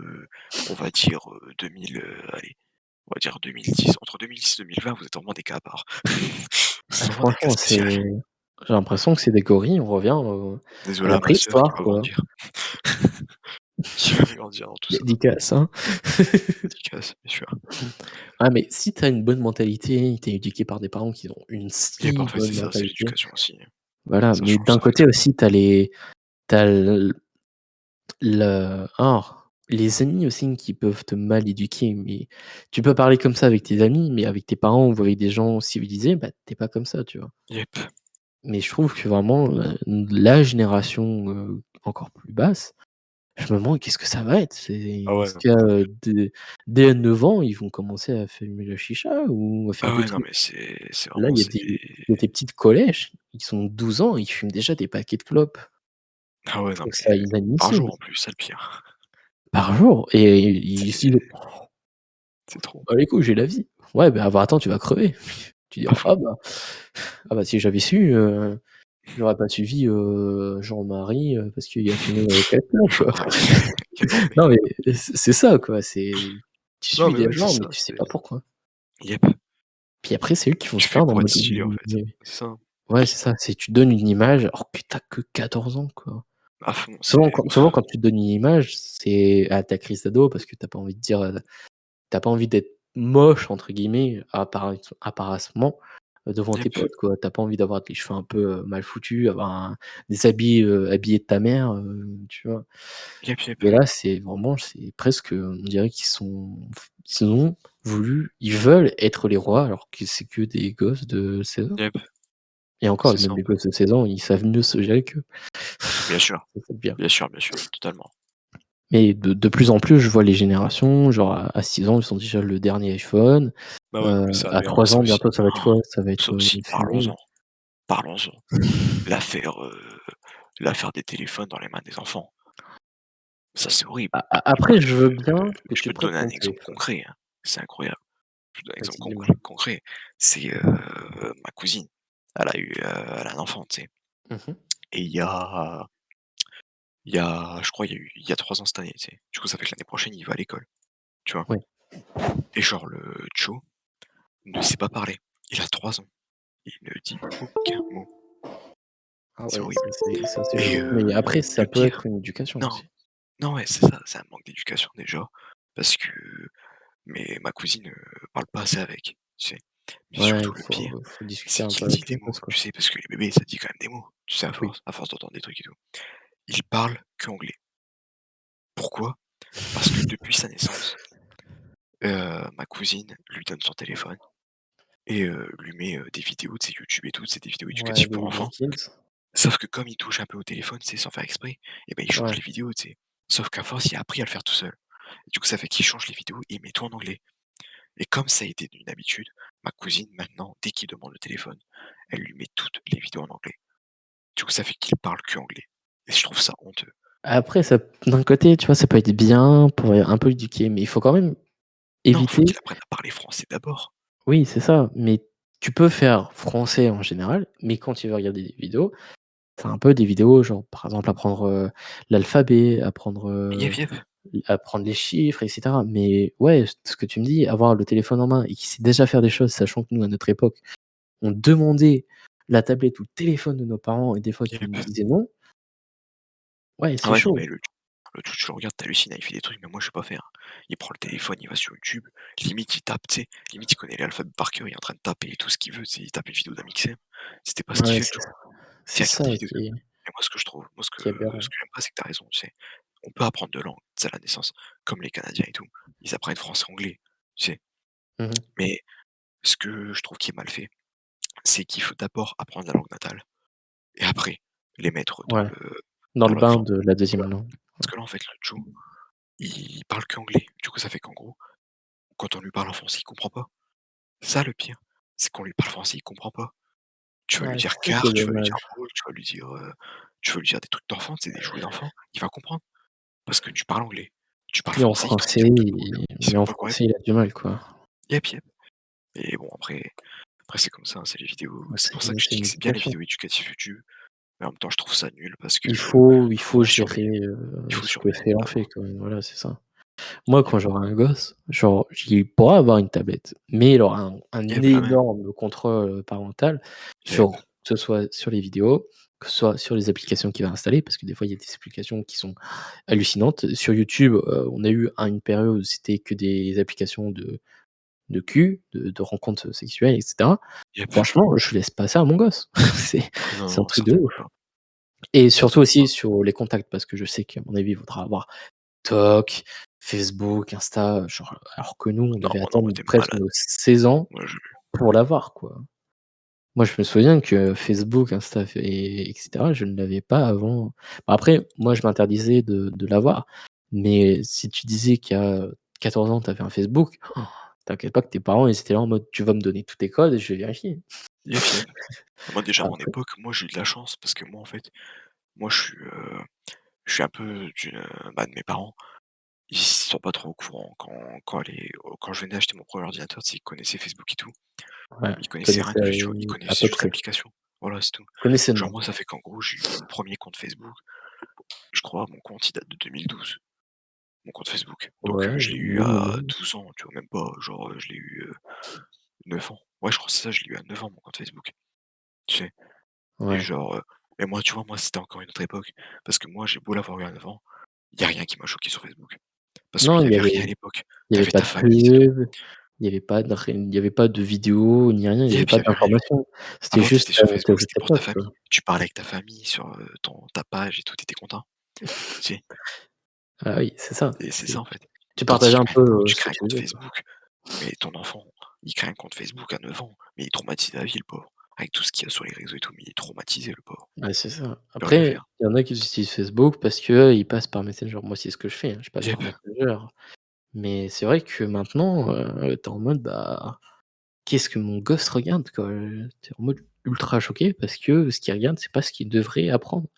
on va dire, 2000, allez, on va dire 2010, entre 2010 et 2020, vous êtes vraiment des cas à part. Vous êtes vraiment des cas Franchement, spéciaux. j'ai l'impression que c'est des gorilles, on revient, à Désolé la à ma sœur qui préhistoire, va quoi. grandir, qui va grandir dans tout ça. Dédicace, hein. Dédicace, bien sûr. Ah, mais si tu as une bonne mentalité, tu es éduqué par des parents qui ont une Et si parfois c'est bonne ça, c'est mentalité, l'éducation aussi. voilà, Ça, je mais trouve d'un ça avec côté tout. aussi, tu as les amis aussi qui peuvent te mal éduquer, mais tu peux parler comme ça avec tes amis, mais avec tes parents ou avec des gens civilisés, bah, tu es pas comme ça, tu vois? Yep. Mais je trouve que vraiment, la génération, encore plus basse, je me demande qu'est-ce que ça va être? C'est Ah ouais, est-ce non, qu'il y mais de a, ouf. dès 9 ans, ils vont commencer à fumer la chicha ou à faire Ah ouais, d'autres non, trucs? mais c'est Là, vraiment il y a des petits de collège, ils sont 12 ans, ils fument déjà des paquets de clopes. ah ouais, Je non, trouve mais ça par inadmissible. jour en plus, c'est le pire. Par jour et ils se C'est disent: c'est trop. «Bah, les couilles, j'ai la vie». Ouais, bah, attends, tu vas crever. Tu À diras: fond. Ah bah, si j'avais su, j'aurais pas suivi, Jean-Marie, parce qu'il a fumé, 4 clopes, quoi». Jean-Marie, quel bordel. Non, mais c'est ça, quoi, c'est Tu Non, suis mais des ouais, c'est gens, mais ça, tu sais c'est pas pourquoi. yep, Puis après, c'est eux qui vont tu se fais perdre en pour être mode stylé, en fait. C'est ça, hein. ouais, c'est ça, c'est tu donnes une image alors que tu que 14 ans, quoi. À fond, Souvent c'est quand tu donnes une image, c'est à ta crise d'ado parce que tu pas envie de dire, tu pas envie d'être «moche» entre guillemets apparemment, devant tes yep, potes, quoi. Tu pas envie d'avoir les cheveux un peu, mal foutus, avoir des habits, habillés de ta mère, tu vois? yep. Et là, c'est presque, on dirait ils veulent être les rois alors que c'est que des gosses de 16 ans. Yep, Et encore, c'est ça, même en les fait. gosses de 16 ans, ils savent mieux se gérer qu'eux. Bien sûr, C'est ça le pire. bien sûr, totalement. Mais de plus en plus, je vois les générations, genre à 6 ans, ils ont déjà le dernier iPhone, Bah ouais, mais ça à d'ailleurs, mais 3 ça ans, aussi, bientôt, ça va être quoi? Ça va ça être, aussi, Xiaomi. parlons-en. L'affaire, l'affaire des téléphones dans les mains des enfants. Ça, c'est horrible. Après, je veux bien que Je tu peux te prennes donner un ton exemple téléphone. concret, hein. C'est incroyable. Je te donne un exemple Vas-y, dis-moi. concret. C'est, ma cousine. Elle a un enfant, tu sais? Mmh. Et je crois, il y a 3 ans cette année, tu sais? Du coup, ça fait que l'année prochaine, il va à l'école, tu vois? Ouais. Et genre le Tcho ne sait pas parler. Il a 3 ans. Il ne dit aucun mot. Ah C'est ouais, horrible. ça c'est Et chaud. Mais après, ça le peut pire être une éducation non, aussi. non, ouais, c'est ça, c'est un manque d'éducation déjà parce que mais ma cousine, parle pas assez avec, tu sais? Mais Ouais, surtout le pire, faut discuter c'est un peu qu'il dit avec des les mots, gosses, quoi. tu sais? Parce que les bébés, ça dit quand même des mots, tu sais? Oui. À force d'entendre des trucs et tout. Il parle qu'anglais. Pourquoi? Parce que depuis sa naissance, ma cousine lui donne son téléphone et lui met, des vidéos, de sais, YouTube et tout, c'est des vidéos Ouais, éducatives pour des enfants. kids. Sauf que comme il touche un peu au téléphone, tu sais, sans faire exprès, et ben, il change Ouais. les vidéos, tu sais? Sauf qu'à force, il a appris à le faire tout seul. Et du coup, ça fait qu'il change les vidéos et il met tout en anglais. Et comme ça a été une habitude, ma cousine, maintenant, dès qu'il demande le téléphone, elle lui met toutes les vidéos en anglais. Du coup, ça fait qu'il parle qu'anglais. Et je trouve ça honteux. Après ça d'un côté, tu vois, ça peut être bien pour un peu éduquer, mais il faut quand même Non, faut éviter. qu'il apprenne à parler français d'abord. Oui, c'est ça, mais tu peux faire français en général, mais quand tu veux regarder des vidéos, c'est un peu des vidéos genre, par exemple, apprendre, l'alphabet, Yep, yep. apprendre les chiffres et cetera. Mais ouais, ce que tu me dis, avoir le téléphone en main et qui sait déjà faire des choses, sachant que nous, à notre époque, on demandait la tablette ou le téléphone de nos parents et des fois qu'ils nous Yep. disaient non, ouais, Ah c'est ouais, non, chaud. mais le truc, tu le regardes, tu hallucines, il fait des trucs, mais moi, je sais pas faire. Il prend le téléphone, il va sur YouTube, limite, il tape, tu sais, limite, il connaît l'alphabet par cœur, il est en train de taper tout ce qu'il veut, tu sais, il tape une vidéo d'Amixem. C'était pas ce qu'il Ouais, fait, le Tcho. c'est C'est ça regarde des vidéos. qui Et moi, ce que je trouve, est ce aberrant. que j'aime pas, c'est que t'as raison, tu sais. On peut apprendre de langues, tu sais, à la naissance, comme les Canadiens et tout. Ils apprennent français-anglais, tu sais. Mmh. Mais ce que je trouve qui est mal fait, c'est qu'il faut d'abord apprendre la langue natale et après les mettre Ouais, dans dans le l'autre bain langue. de la Voilà. deuxième langue. Parce que là, en fait, le Joe, il parle qu'anglais. Du coup, ça fait qu'en gros, quand on lui parle en français, il comprend pas. Ça, le pire, c'est qu'on lui parle français, il comprend pas. Tu vas lui Ouais, dire c'est ça qui car, est tu vas lui dire dommage. ball, tu vas lui dire des trucs d'enfant, c'est des jouets d'enfant, il va comprendre parce que tu parles anglais. Tu parles Mais en français, il te français répond tout court. il Il sait mais même en pas quoi français, il répondre. a du mal, quoi. Yep, yep. Et bon, après c'est comme ça, hein, c'est les vidéos. Ouais, C'est pour ça que je c'est dis une que c'est bien les éducation. vidéos éducatives YouTube, mais en même temps, je trouve ça nul parce que Il faut faut vraiment gérer, surveiller. Il faut ce que surveiller, fait l'enfant, vraiment. quand même, voilà, c'est ça. Moi, Yep, quand j'aurai un gosse, genre, il pourra avoir une tablette, mais il aura un yep, la même. énorme contrôle, parental Yep, sur que ce soit sur les vidéos, que ce soit sur les applications qu'il va installer, parce que des fois, il y a des applications qui sont hallucinantes. Sur YouTube, on a eu une période où c'était que des applications de cul, de rencontres sexuelles et cetera. yep. Franchement, je laisse pas ça à mon gosse. C'est Ah non, c'est un non, truc de certainement ouf. pas. Et surtout Certainement aussi pas. sur les contacts, parce que je sais qu'à mon avis, il faudra avoir TikTok, Facebook, Insta, genre alors que nous, on Non, devait non, mais attendre tu presque malade. nos 16 ans Moi, pour l'avoir, quoi. Moi, je me souviens que Facebook, Insta et cetera, je ne l'avais pas avant. Bah, après, moi, je m'interdisais de l'avoir, mais si tu disais qu'à 14 ans, tu avais un Facebook, t'inquiète pas que tes parents, ils étaient là en mode: «Tu vas me donner tous tes codes et je vais vérifier». yep, yep. Moi, déjà, à mon Après époque, moi, j'ai eu de la chance parce que moi, en fait, moi, je suis un peu de mes parents, ils sont pas trop au courant quand je venais acheter mon premier ordinateur, tu sais, ils connaissaient Facebook et tout. ouais, Ils connaissaient rien connaissais, de plus, tu vois? Ils à connaissaient peu juste près. l'application. Voilà, c'est tout. Connaissais le Genre nom. moi, ça fait qu'en gros, j'ai eu mon premier compte Facebook, je crois, mon compte, il date de 2012. mon compte Facebook. Donc Ouais, je l'ai eu oui, mais à non. 12 ans, tu vois? Même pas, genre, je l'ai eu, 9 ans. Ouais, je crois que c'est ça, je l'ai eu à 9 ans mon compte Facebook, tu sais? Et Ouais. genre, et moi, tu vois, moi, c'était encore une autre époque. Parce que moi, j'ai beau l'avoir eu à 9 ans, il y a rien qui m'a choqué sur Facebook. Parce Non, qu'il y avait rien à l'époque. il y Tu avait avais pas ta de famille, c'est tout. pub, il y avait pas de vidéos ni rien, il y Et avait puis pas il y avait rien du tout. d'informations. C'était Avant, tu juste, étais sur tu Facebook, avais c'était tes pour ta potes, quoi. famille. Tu parlais avec ta famille sur, ta page et tout, tu étais content, tu sais? Ah oui, c'est ça. Et c'est ça, en fait. Tu Tandis partageais que un peu, maintenant, tu ce que crées un tu compte vivais, quoi. Facebook, mais ton enfant, il crée un compte Facebook à 9 ans, mais il traumatise la vie, le pauvre. Avec tout ce qu'il y a sur les réseaux et tout, mais il est traumatisé, le pauvre. Ouais, c'est ça. Il peut rien Après, faire. il y en a qui utilisent Facebook parce qu'ils passent par Messenger. Moi, c'est ce que je fais, hein, je passe Yep. par Messenger. Mais c'est vrai que maintenant, tu es en mode, bah, qu'est-ce que mon gosse regarde, quoi? Tu es en mode ultra choqué parce que ce qu'il regarde, c'est pas ce qu'il devrait apprendre.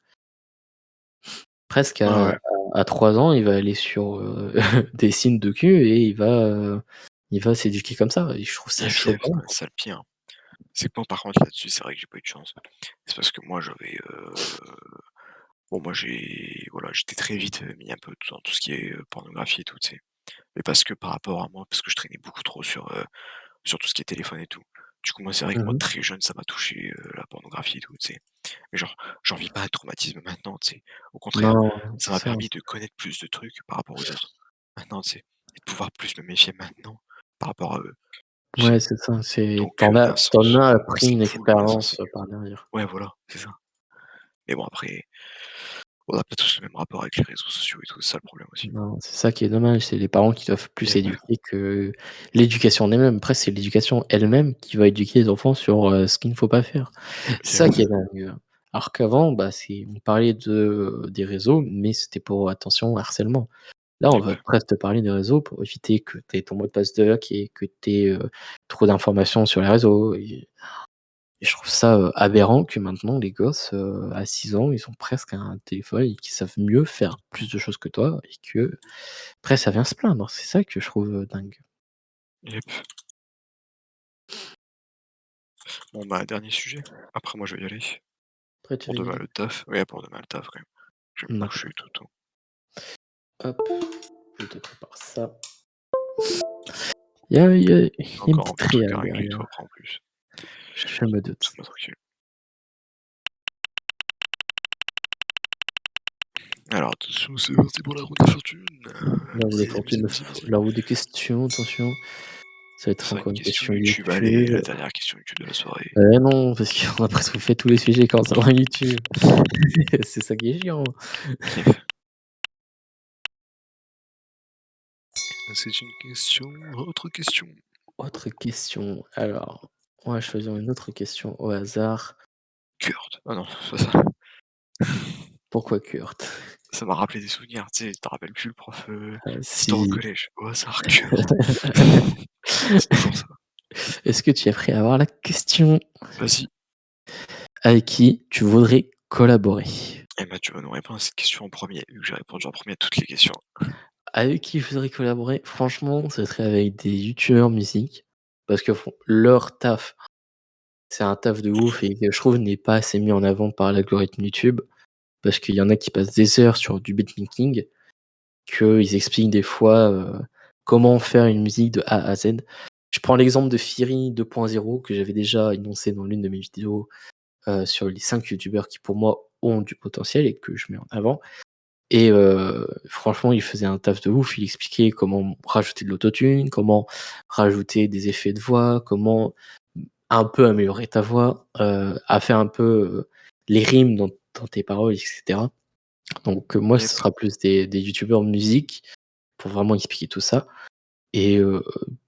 Presque Ouais, à ouais. à 3 ans, il va aller sur, des signes de cul et il va s'éduquer comme ça et je trouve ça Et puis, choquant, c'est quoi. ça le pire. C'est que moi, par contre, là-dessus, c'est vrai que j'ai pas eu de chance. C'est parce que moi, j'avais, bon, moi, voilà, j'étais très vite, mis un peu dans tout ce qui est, pornographie et tout, tu sais? Mais parce que par rapport à moi, parce que je traînais beaucoup trop sur tout ce qui est téléphone et tout. Du coup, moi, c'est vrai que moi, Mmh. très jeune, ça m'a touché, la pornographie et tout, tu sais? Mais genre, j'en vis pas un traumatisme maintenant, tu sais? Au contraire, Non, ça c'est m'a ça. permis de connaître plus de trucs par rapport aux autres. Maintenant, tu sais? Et de pouvoir plus me méfier maintenant par rapport à eux, tu Ouais, sais? c'est ça, c'est Donc tu d'un en sens, as appris c'est une cool dans un sens, expérience, c'est nul. par derrière. Ouais, voilà, c'est ça. Mais bon, après, on n'a pas tous le même rapport avec les réseaux sociaux et tout, c'est ça le problème aussi. Non, c'est ça qui est dommage, c'est les parents qui doivent plus Yep, éduquer que l'éducation en elle-même. Après, c'est l'éducation elle-même qui va éduquer les enfants sur, ce qu'il ne faut pas faire. C'est ça qui est yep, dingue. Alors qu'avant, bah, on parlait des réseaux, mais c'était pour attention au harcèlement. Là, on yep. va presque te parler des réseaux pour éviter que tu aies ton mot de passe de hack et que tu aies, trop d'informations sur les réseaux et je trouve ça, aberrant que maintenant les gosses, à 6 ans, ils ont presque un téléphone et qu'ils savent mieux faire plus de choses que toi et que après ça vient se plaindre. C'est ça que je trouve, dingue. Yep. Bon, bah, dernier sujet. Après, moi, je vais y aller. Après tu Pour veux y demain, aller? le taf. Ouais, pour demain, le taf, quand même. Je vais me coucher D'accord. et tout, tout. Hop, je te prépare ça. Il y a une Encore un petite peu de trucs à réal régler, toi, derrière. après, en plus. Je me doute. Laisse-moi tranquille. Alors, attention, c'est parti pour la roue de fortune. La roue des Vas-y, vas-y, fortunes, vas-y, vas-y. la roue des questions, attention. Ça va être Ça, une encore une question question YouTube. Allez, YouTube. la dernière question YouTube de la soirée. Non, parce qu'on a presque fait tous les sujets concernant YouTube. C'est ça qui est chiant. Kiff. C'est une question. Autre question. Autre question. Alors, on va choisir une autre question au hasard. Kurt. Ah non, c'est pas ça. Pourquoi Kurt? Ça m'a rappelé des souvenirs, tu sais, tu te rappelles plus le prof d'histoire au Si. collège? Au hasard, Kurt. C'est toujours ça. Est-ce que tu es prêt à avoir la question? Vas-y. Avec qui tu voudrais collaborer? Eh ben, tu vas nous répondre à cette question en premier, vu que j'ai répondu en premier à toutes les questions. Avec qui je voudrais collaborer? Franchement, ce serait avec des youtubeurs musique. Parce que leur taf, c'est un taf de ouf et que je trouve n'est pas assez mis en avant par l'algorithme YouTube. Parce qu'il y en a qui passent des heures sur du beatmaking, qu'ils expliquent des fois, comment faire une musique de A à Z. Je prends l'exemple de Firi 2.0 que j'avais déjà énoncé dans l'une de mes vidéos, sur les 5 youtubeurs qui pour moi ont du potentiel et que je mets en avant et franchement il faisait un taf de ouf. Il expliquait comment rajouter de l'autotune, comment rajouter des effets de voix, comment un peu améliorer ta voix, à faire un peu, les rimes dans tes paroles et cetera. Donc moi ce Yep. sera plus des youtubeurs musique pour vraiment expliquer tout ça et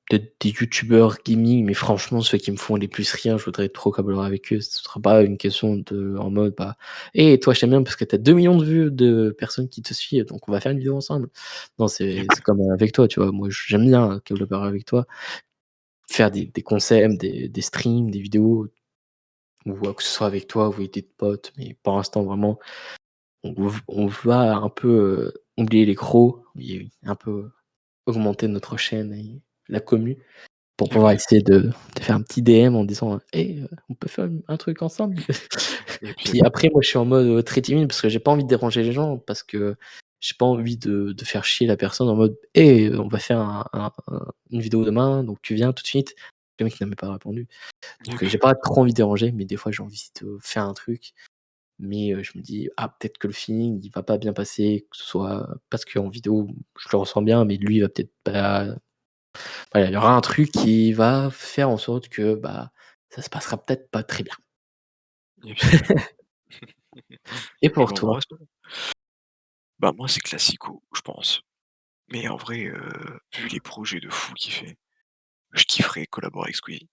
peut-être des youtubeurs gaming, mais franchement ceux qui me font les plus rire, je voudrais trop collaborer avec eux. Ce sera pas une question de en mode, bah: «Hey toi je t'aime bien parce que tu as 2 000 000 de vues de personnes qui te suivent, donc on va faire une vidéo ensemble». Non, Yep. c'est comme avec toi, tu vois? Moi j'aime bien collaborer avec toi, faire des concepts, des streams, des vidéos ou que ce soit avec toi ou avec des potes, mais pour l'instant vraiment on va un peu, oublier les crocs et un peu augmenter notre chaîne et la commu pour Yep. pouvoir essayer de faire un petit DM en disant: «Hey, on peut faire un truc ensemble?» Yep. Yep. Puis après moi je suis en mode, très timide parce que j'ai pas envie de déranger les gens parce que j'ai pas envie de faire chier la personne en mode: «Hey, on va faire une vidéo demain, donc tu viens tout de suite?» Le mec n'a même pas répondu. Donc, Yep. j'ai pas trop envie de déranger, mais des fois j'ai envie de faire un truc, mais je me dis: «Ah, peut-être que le feeling il va pas bien passer», que ce soit parce qu'en vidéo je le ressens bien, mais lui il va peut-être pas, voilà, il y aura un truc qui va faire en sorte que, bah, ça se passera peut-être pas très bien. Yep, yep. Et Je pour vois, toi? bah, moi, c'est classico, je pense. Mais en vrai, vu les projets de fou qu'il fait, je kifferais collaborer avec Squeezie.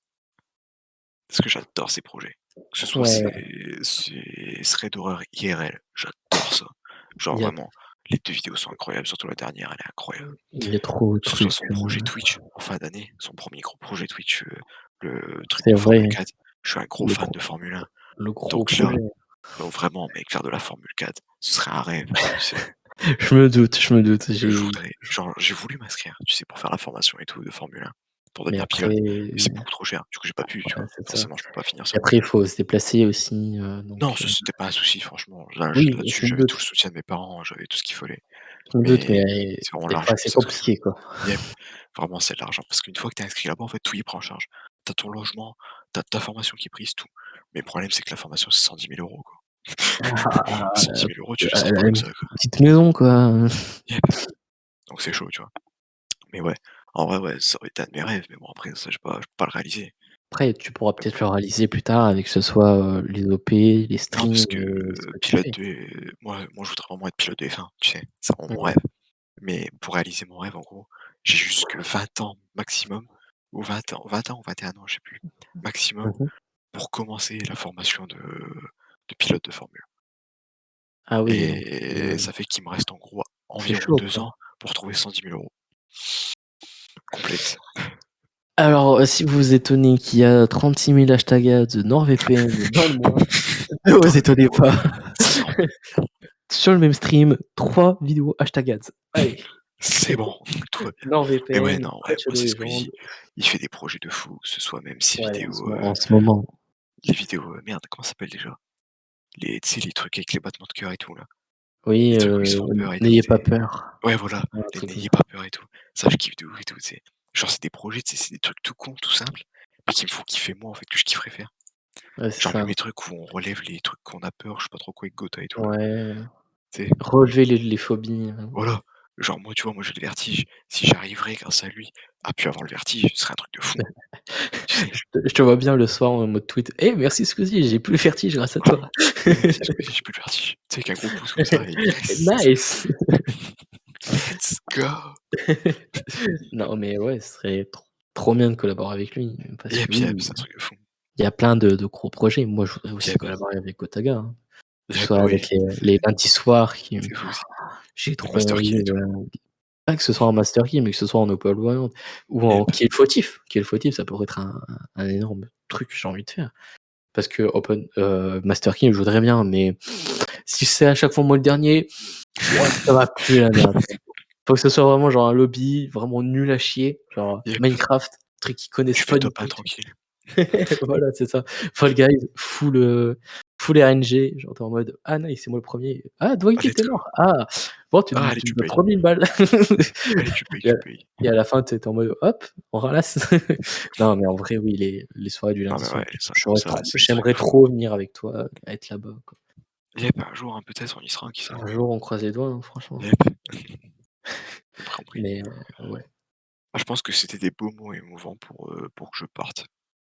Parce que j'adore ces projets. Que ce soit Ouais, ces threads d'horreur IRL, j'adore ça. Genre il y a vraiment, les 2 vidéos sont incroyables, surtout la dernière, elle est incroyable. il y a trop de Que ce soit trucs, son projet Twitch en fin d'année, son premier gros projet Twitch, le truc c'est de Formule vrai, 4. Je suis un gros le fan gros de Formule 1. le gros Donc là, projet. non vraiment mec, faire de la Formule 4, ce serait un rêve, tu sais? Je me doute, Je voudrais genre, j'ai voulu m'inscrire, tu sais, pour faire la formation et tout de Formule 1, pour mais devenir pilote, après, mais c'est beaucoup trop cher. Du coup, j'ai pas pu, tu ouais, vois? c'est ça. Forcément, je peux pas finir Et ça. après il faut se déplacer aussi, Non, donc ça c'était pas un souci franchement. oui, Là-dessus, je me j'avais tout le doute, soutien de mes parents, j'avais tout ce qu'il fallait. je me doute, Mais mais c'est vraiment des fois l'argent c'est ça serait fou. compliqué, quoi. Yep, vraiment c'est de l'argent parce qu'une fois que tu es inscrit là-bas, en fait, tout y prend en charge. Tu as ton logement, tu as ta formation qui est prise, tout. Mais le problème, c'est que la formation, c'est 110 000 € quoi. Ah, 110 000 € tu les sors pas comme une ça, quoi. petite maison, quoi. Yep, donc c'est chaud, tu vois? Mais ouais, en vrai, ouais, ça aurait été un de mes rêves, mais bon après ça, je peux pas le réaliser. Après, tu pourras peut-être le réaliser plus tard avec que ce soit, les OP, les Non, parce streams que et ce que tu pilote fais. de moi je voudrais vraiment être pilote de F1, tu sais? C'est vraiment mon Mmh. rêve. Mais pour réaliser mon rêve, en gros, j'ai juste que 20 ans maximum, ou 20 ans ou 21 ans, je sais plus, maximum, Mmh. pour commencer la formation de pilote de Formule. Ah oui, donc Et ça fait qu'il me reste en gros c'est environ chaud, 2 quoi. ans pour trouver 110 000 €. Complexe. Alors, si vous vous étonnez qu'il y a 36 000 hashtags de NordVPN dans le mois, ne Dans vous le même étonnez mois, pas. c'est normal. Sur le même stream, 3 vidéos hashtag ads. Allez, C'est bon, tout va bien. Mais ouais, NordVPN, non, ouais, Code moi Shadow c'est Legends. Squeezie. Il fait des projets de fou, que ce soit même ses Ouais, vidéos, en ce moment. les vidéos, merde, comment ça s'appelle déjà? Tu sais, les trucs avec les battements de cœur et tout là, Oui, les trucs où ils se font peur et tout, n'ayez tu pas sais? peur. Ouais, voilà, Un les truc comme «N'ayez ça. pas peur» et tout. Ça, je kiffe de ouf et tout, tu sais? Genre, c'est des projets, tu sais, c'est des trucs tout cons, tout simples, mais qui me font kiffer moi, en fait, que je kifferais faire. Ouais, c'est Genre même ça. les trucs où on relève les trucs qu'on a peur, je sais pas trop quoi, avec Gotha et tout là, Ouais, tu sais? relever les phobies, Voilà. Genre moi, tu vois, moi j'ai le vertige. Si j'arriverais grâce à lui à plus avoir le vertige, ce serait un truc de fou, tu sais? Je te vois bien le soir en mode tweet: «Eh merci Squeezie, j'ai plus le vertige grâce à Voilà. toi». Merci Squeezie, j'ai plus le vertige. Tu sais, avec un gros pouce comme ça et yes! Nice. Let's go! Non, mais ouais, ce serait trop bien de collaborer avec lui, parce que Yep, oui, yep, c'est un truc de fou. il y a plein de gros projets. Moi, je voudrais aussi Yep, collaborer avec Gotaga, hein. Que ce yep, soit oui, avec les lundis soirs qui c'est fou aussi. j'ai Les trop Master envie Key et tout. pas que ce soit en master key, mais que ce soit en open world ou en Yep. kill fautif. Kill fautif, ça pourrait être un énorme truc que j'ai envie de faire. Parce que master key, je voudrais bien, mais si c'est à chaque fois moi le dernier, ouais, ça va puer la merde. Faut que ce soit vraiment genre un lobby vraiment nul à chier, genre Yep. Minecraft, truc qu'ils connaissent Tu fais pas du top 1 tout. tranquille. Voilà, c'est ça. Fall Guys, full RNG, genre tu es en mode: «Ah nice, c'est moi le premier. Ah Ah, Dwight let's était go. mort. Ah, bon Ah, allez, tu me tu dois payes. 3000 balles». Allez, tu payes, Et à tu payes. et à la fin, tu es en mode: «Hop, on ramasse». Non, mais en vrai, oui, les soirées du Non, lundi mais soir, ouais, les soirées comme ça, c'est des trucs de j'aimerais fou. trop venir avec toi, être là-bas, quoi. Yep, un jour, hein, peut-être on y sera, qui sait? Un jour, on croise les doigts, hein, franchement. Yep. Après, on prie. Mais ouais, Ah, je pense que c'était des beaux mots émouvants pour que je parte.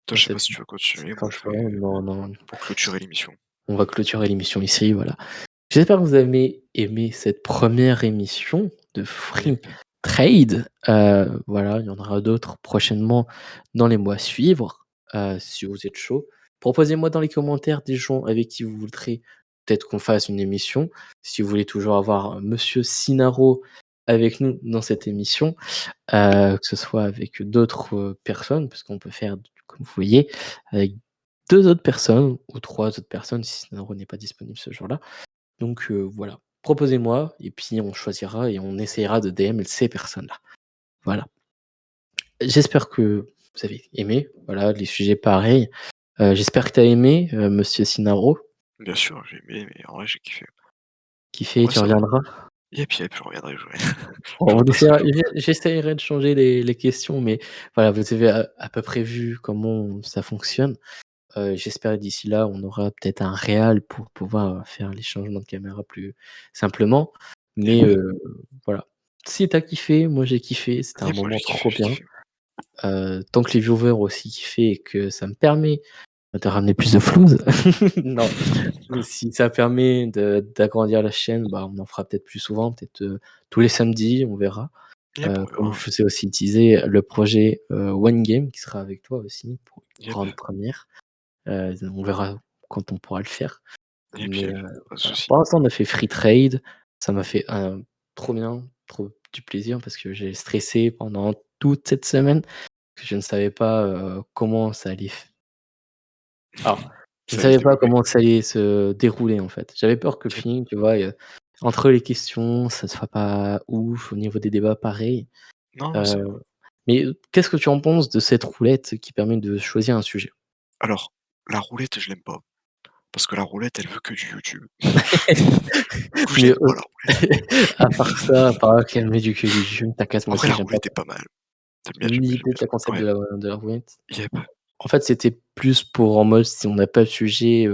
Toi, dans je sais pas cette si tu veux continuer, cette moi fin de je vais soirée, non, non, pour clôturer l'émission. on va clôturer l'émission ici, voilà. J'espère que vous avez aimé cette première émission de Free Yep, Trade. Voilà, il y en aura d'autres prochainement dans les mois à suivre, si vous êtes chaud. Proposez-moi dans les commentaires des gens avec qui vous voudrez peut-être qu'on fasse une émission. Si vous voulez toujours avoir monsieur Sinaro avec nous dans cette émission, que ce soit avec d'autres, personnes, parce qu'on peut faire, comme vous voyez, avec 2 autres personnes ou 3 autres personnes si Sinaro n'est pas disponible ce jour-là. Donc voilà, proposez-moi et puis on choisira et on essayera de DM ces personnes-là. Voilà. J'espère que vous avez aimé, voilà, les sujets pareils. J'espère que tu as aimé, monsieur Sinaro. bien sûr, j'ai aimé, mais en vrai, j'ai kiffé. En Kiffé, vrai, tu ça va. reviendras? yep, je reviendrai jouer. Je On repasserai essaiera le point. j'essayerai de changer les questions, mais voilà, vous avez à peu près vu comment ça fonctionne. J'espère d'ici là, on aura peut-être un réal pour pouvoir faire les changements de caméra plus simplement. Mais Yep, voilà. Si tu as kiffé, moi j'ai kiffé, c'était un moi moment j'ai trop kiffé, j'ai bien. kiffé. Tant que les viewers ont aussi kiffé et que ça me permet de ramener plus de flouze, non, mais si ça permet d'agrandir la chaîne, bah, on en fera peut-être plus souvent, peut-être, tous les samedis, on verra. Yep, on Comme verra. je vous ai aussi teasé, le projet, One Game qui sera avec toi aussi pour une Yep, grande première. On verra quand on pourra le faire. Mais yep, pas de voilà. souci. Pour l'instant, on a fait free trade. Ça m'a fait, trop bien, trop du plaisir parce que j'ai stressé pendant toute cette semaine, que je ne savais pas, comment ça allait alors, je ne Ça allait se savais pas développer. comment ça allait se dérouler, en fait. J'avais peur que le Yep. feeling, tu vois, entre les questions, ça soit pas ouf, au niveau des débats, pareil. Non, Heu, c'est mais qu'est-ce que tu en penses de cette roulette qui permet de choisir un sujet? alors, la roulette, je l'aime pas. Parce que la roulette, elle veut que du YouTube. Du coup, je Mais l'aime pas la roulette. à part ça, à part qu'elle met du que du jus, t'inquiète, moi En vrai, aussi la j'aime pas roulette est ça. pas mal. J'aime L'idée de la bien. concept Ouais, de la roulette, yep. en fait, c'était plus pour en mode si on n'a pas de sujet,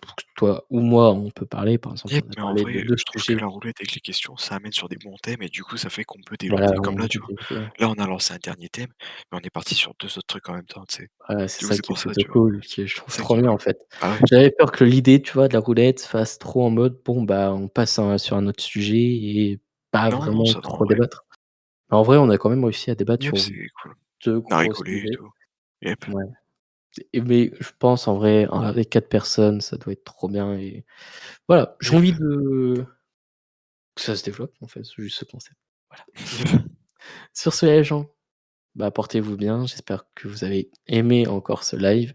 pour que toi ou moi, on peut parler. Par exemple, Yep, on a mais en parlé de vrai, 2 je trouve que sujets. la roulette avec les questions, ça amène sur des bons thèmes et du coup, ça fait qu'on peut Voilà, développer. Comme on là, peut tu vois? développer. Là, on a lancé un dernier thème, mais on est parti sur 2 autres trucs en même temps, tu sais? Voilà, c'est Du coup, ça c'est qui est pour ça, plutôt tu vois? cool, que je trouve C'est ça trop qui est bien, en cool. fait. Ah ouais, J'avais peur que l'idée, tu vois, de la roulette fasse trop en mode: «Bon, bah, on passe sur un autre sujet» et pas non, non, vraiment ça va en trop vrai. débattre. En vrai, on a quand même réussi à débattre Yep, sur c'est cool. 2 On a gros rigolé et sujets. tout. Yep, Ouais, mais je pense en vrai, avec 4 personnes, ça doit être trop bien et voilà, j'ai yep, envie de que ça se développe, en fait, c'est juste ce concept. Voilà. yep. Sur ce, les gens, bah, portez-vous bien, j'espère que vous avez aimé encore ce live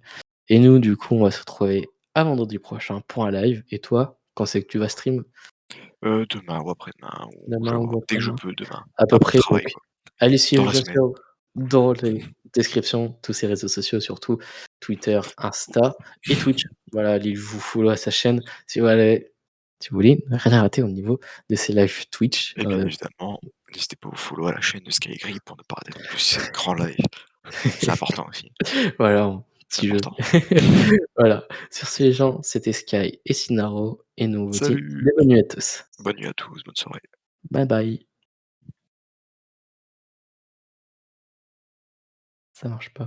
et nous, du coup, on va se retrouver à vendredi prochain pour un live et toi, quand c'est que tu vas stream? Demain ou après-demain ou Demain genre ou dès que je après-demain? peux demain, À peu après le près, travail, donc quoi. allez Dans suivre la bien semaine. sûr dans les descriptions tous ces réseaux sociaux, surtout Twitter, Insta et Twitch. Voilà, allez vous follow à sa chaîne si vous voulez rien rater au niveau de ses lives Twitch, Et bien évidemment, n'hésitez pas à vous follow à la chaîne de Skygree pour ne pas rater non plus ces grands lives. C'est important aussi, voilà, un c'est petit jeu. important. Voilà, sur ce les gens, c'était Sky et Sinaro et nous on vous dit Salut! bienvenue à tous. Bonne nuit à tous, bonne soirée. Bye bye. Ça marche pas.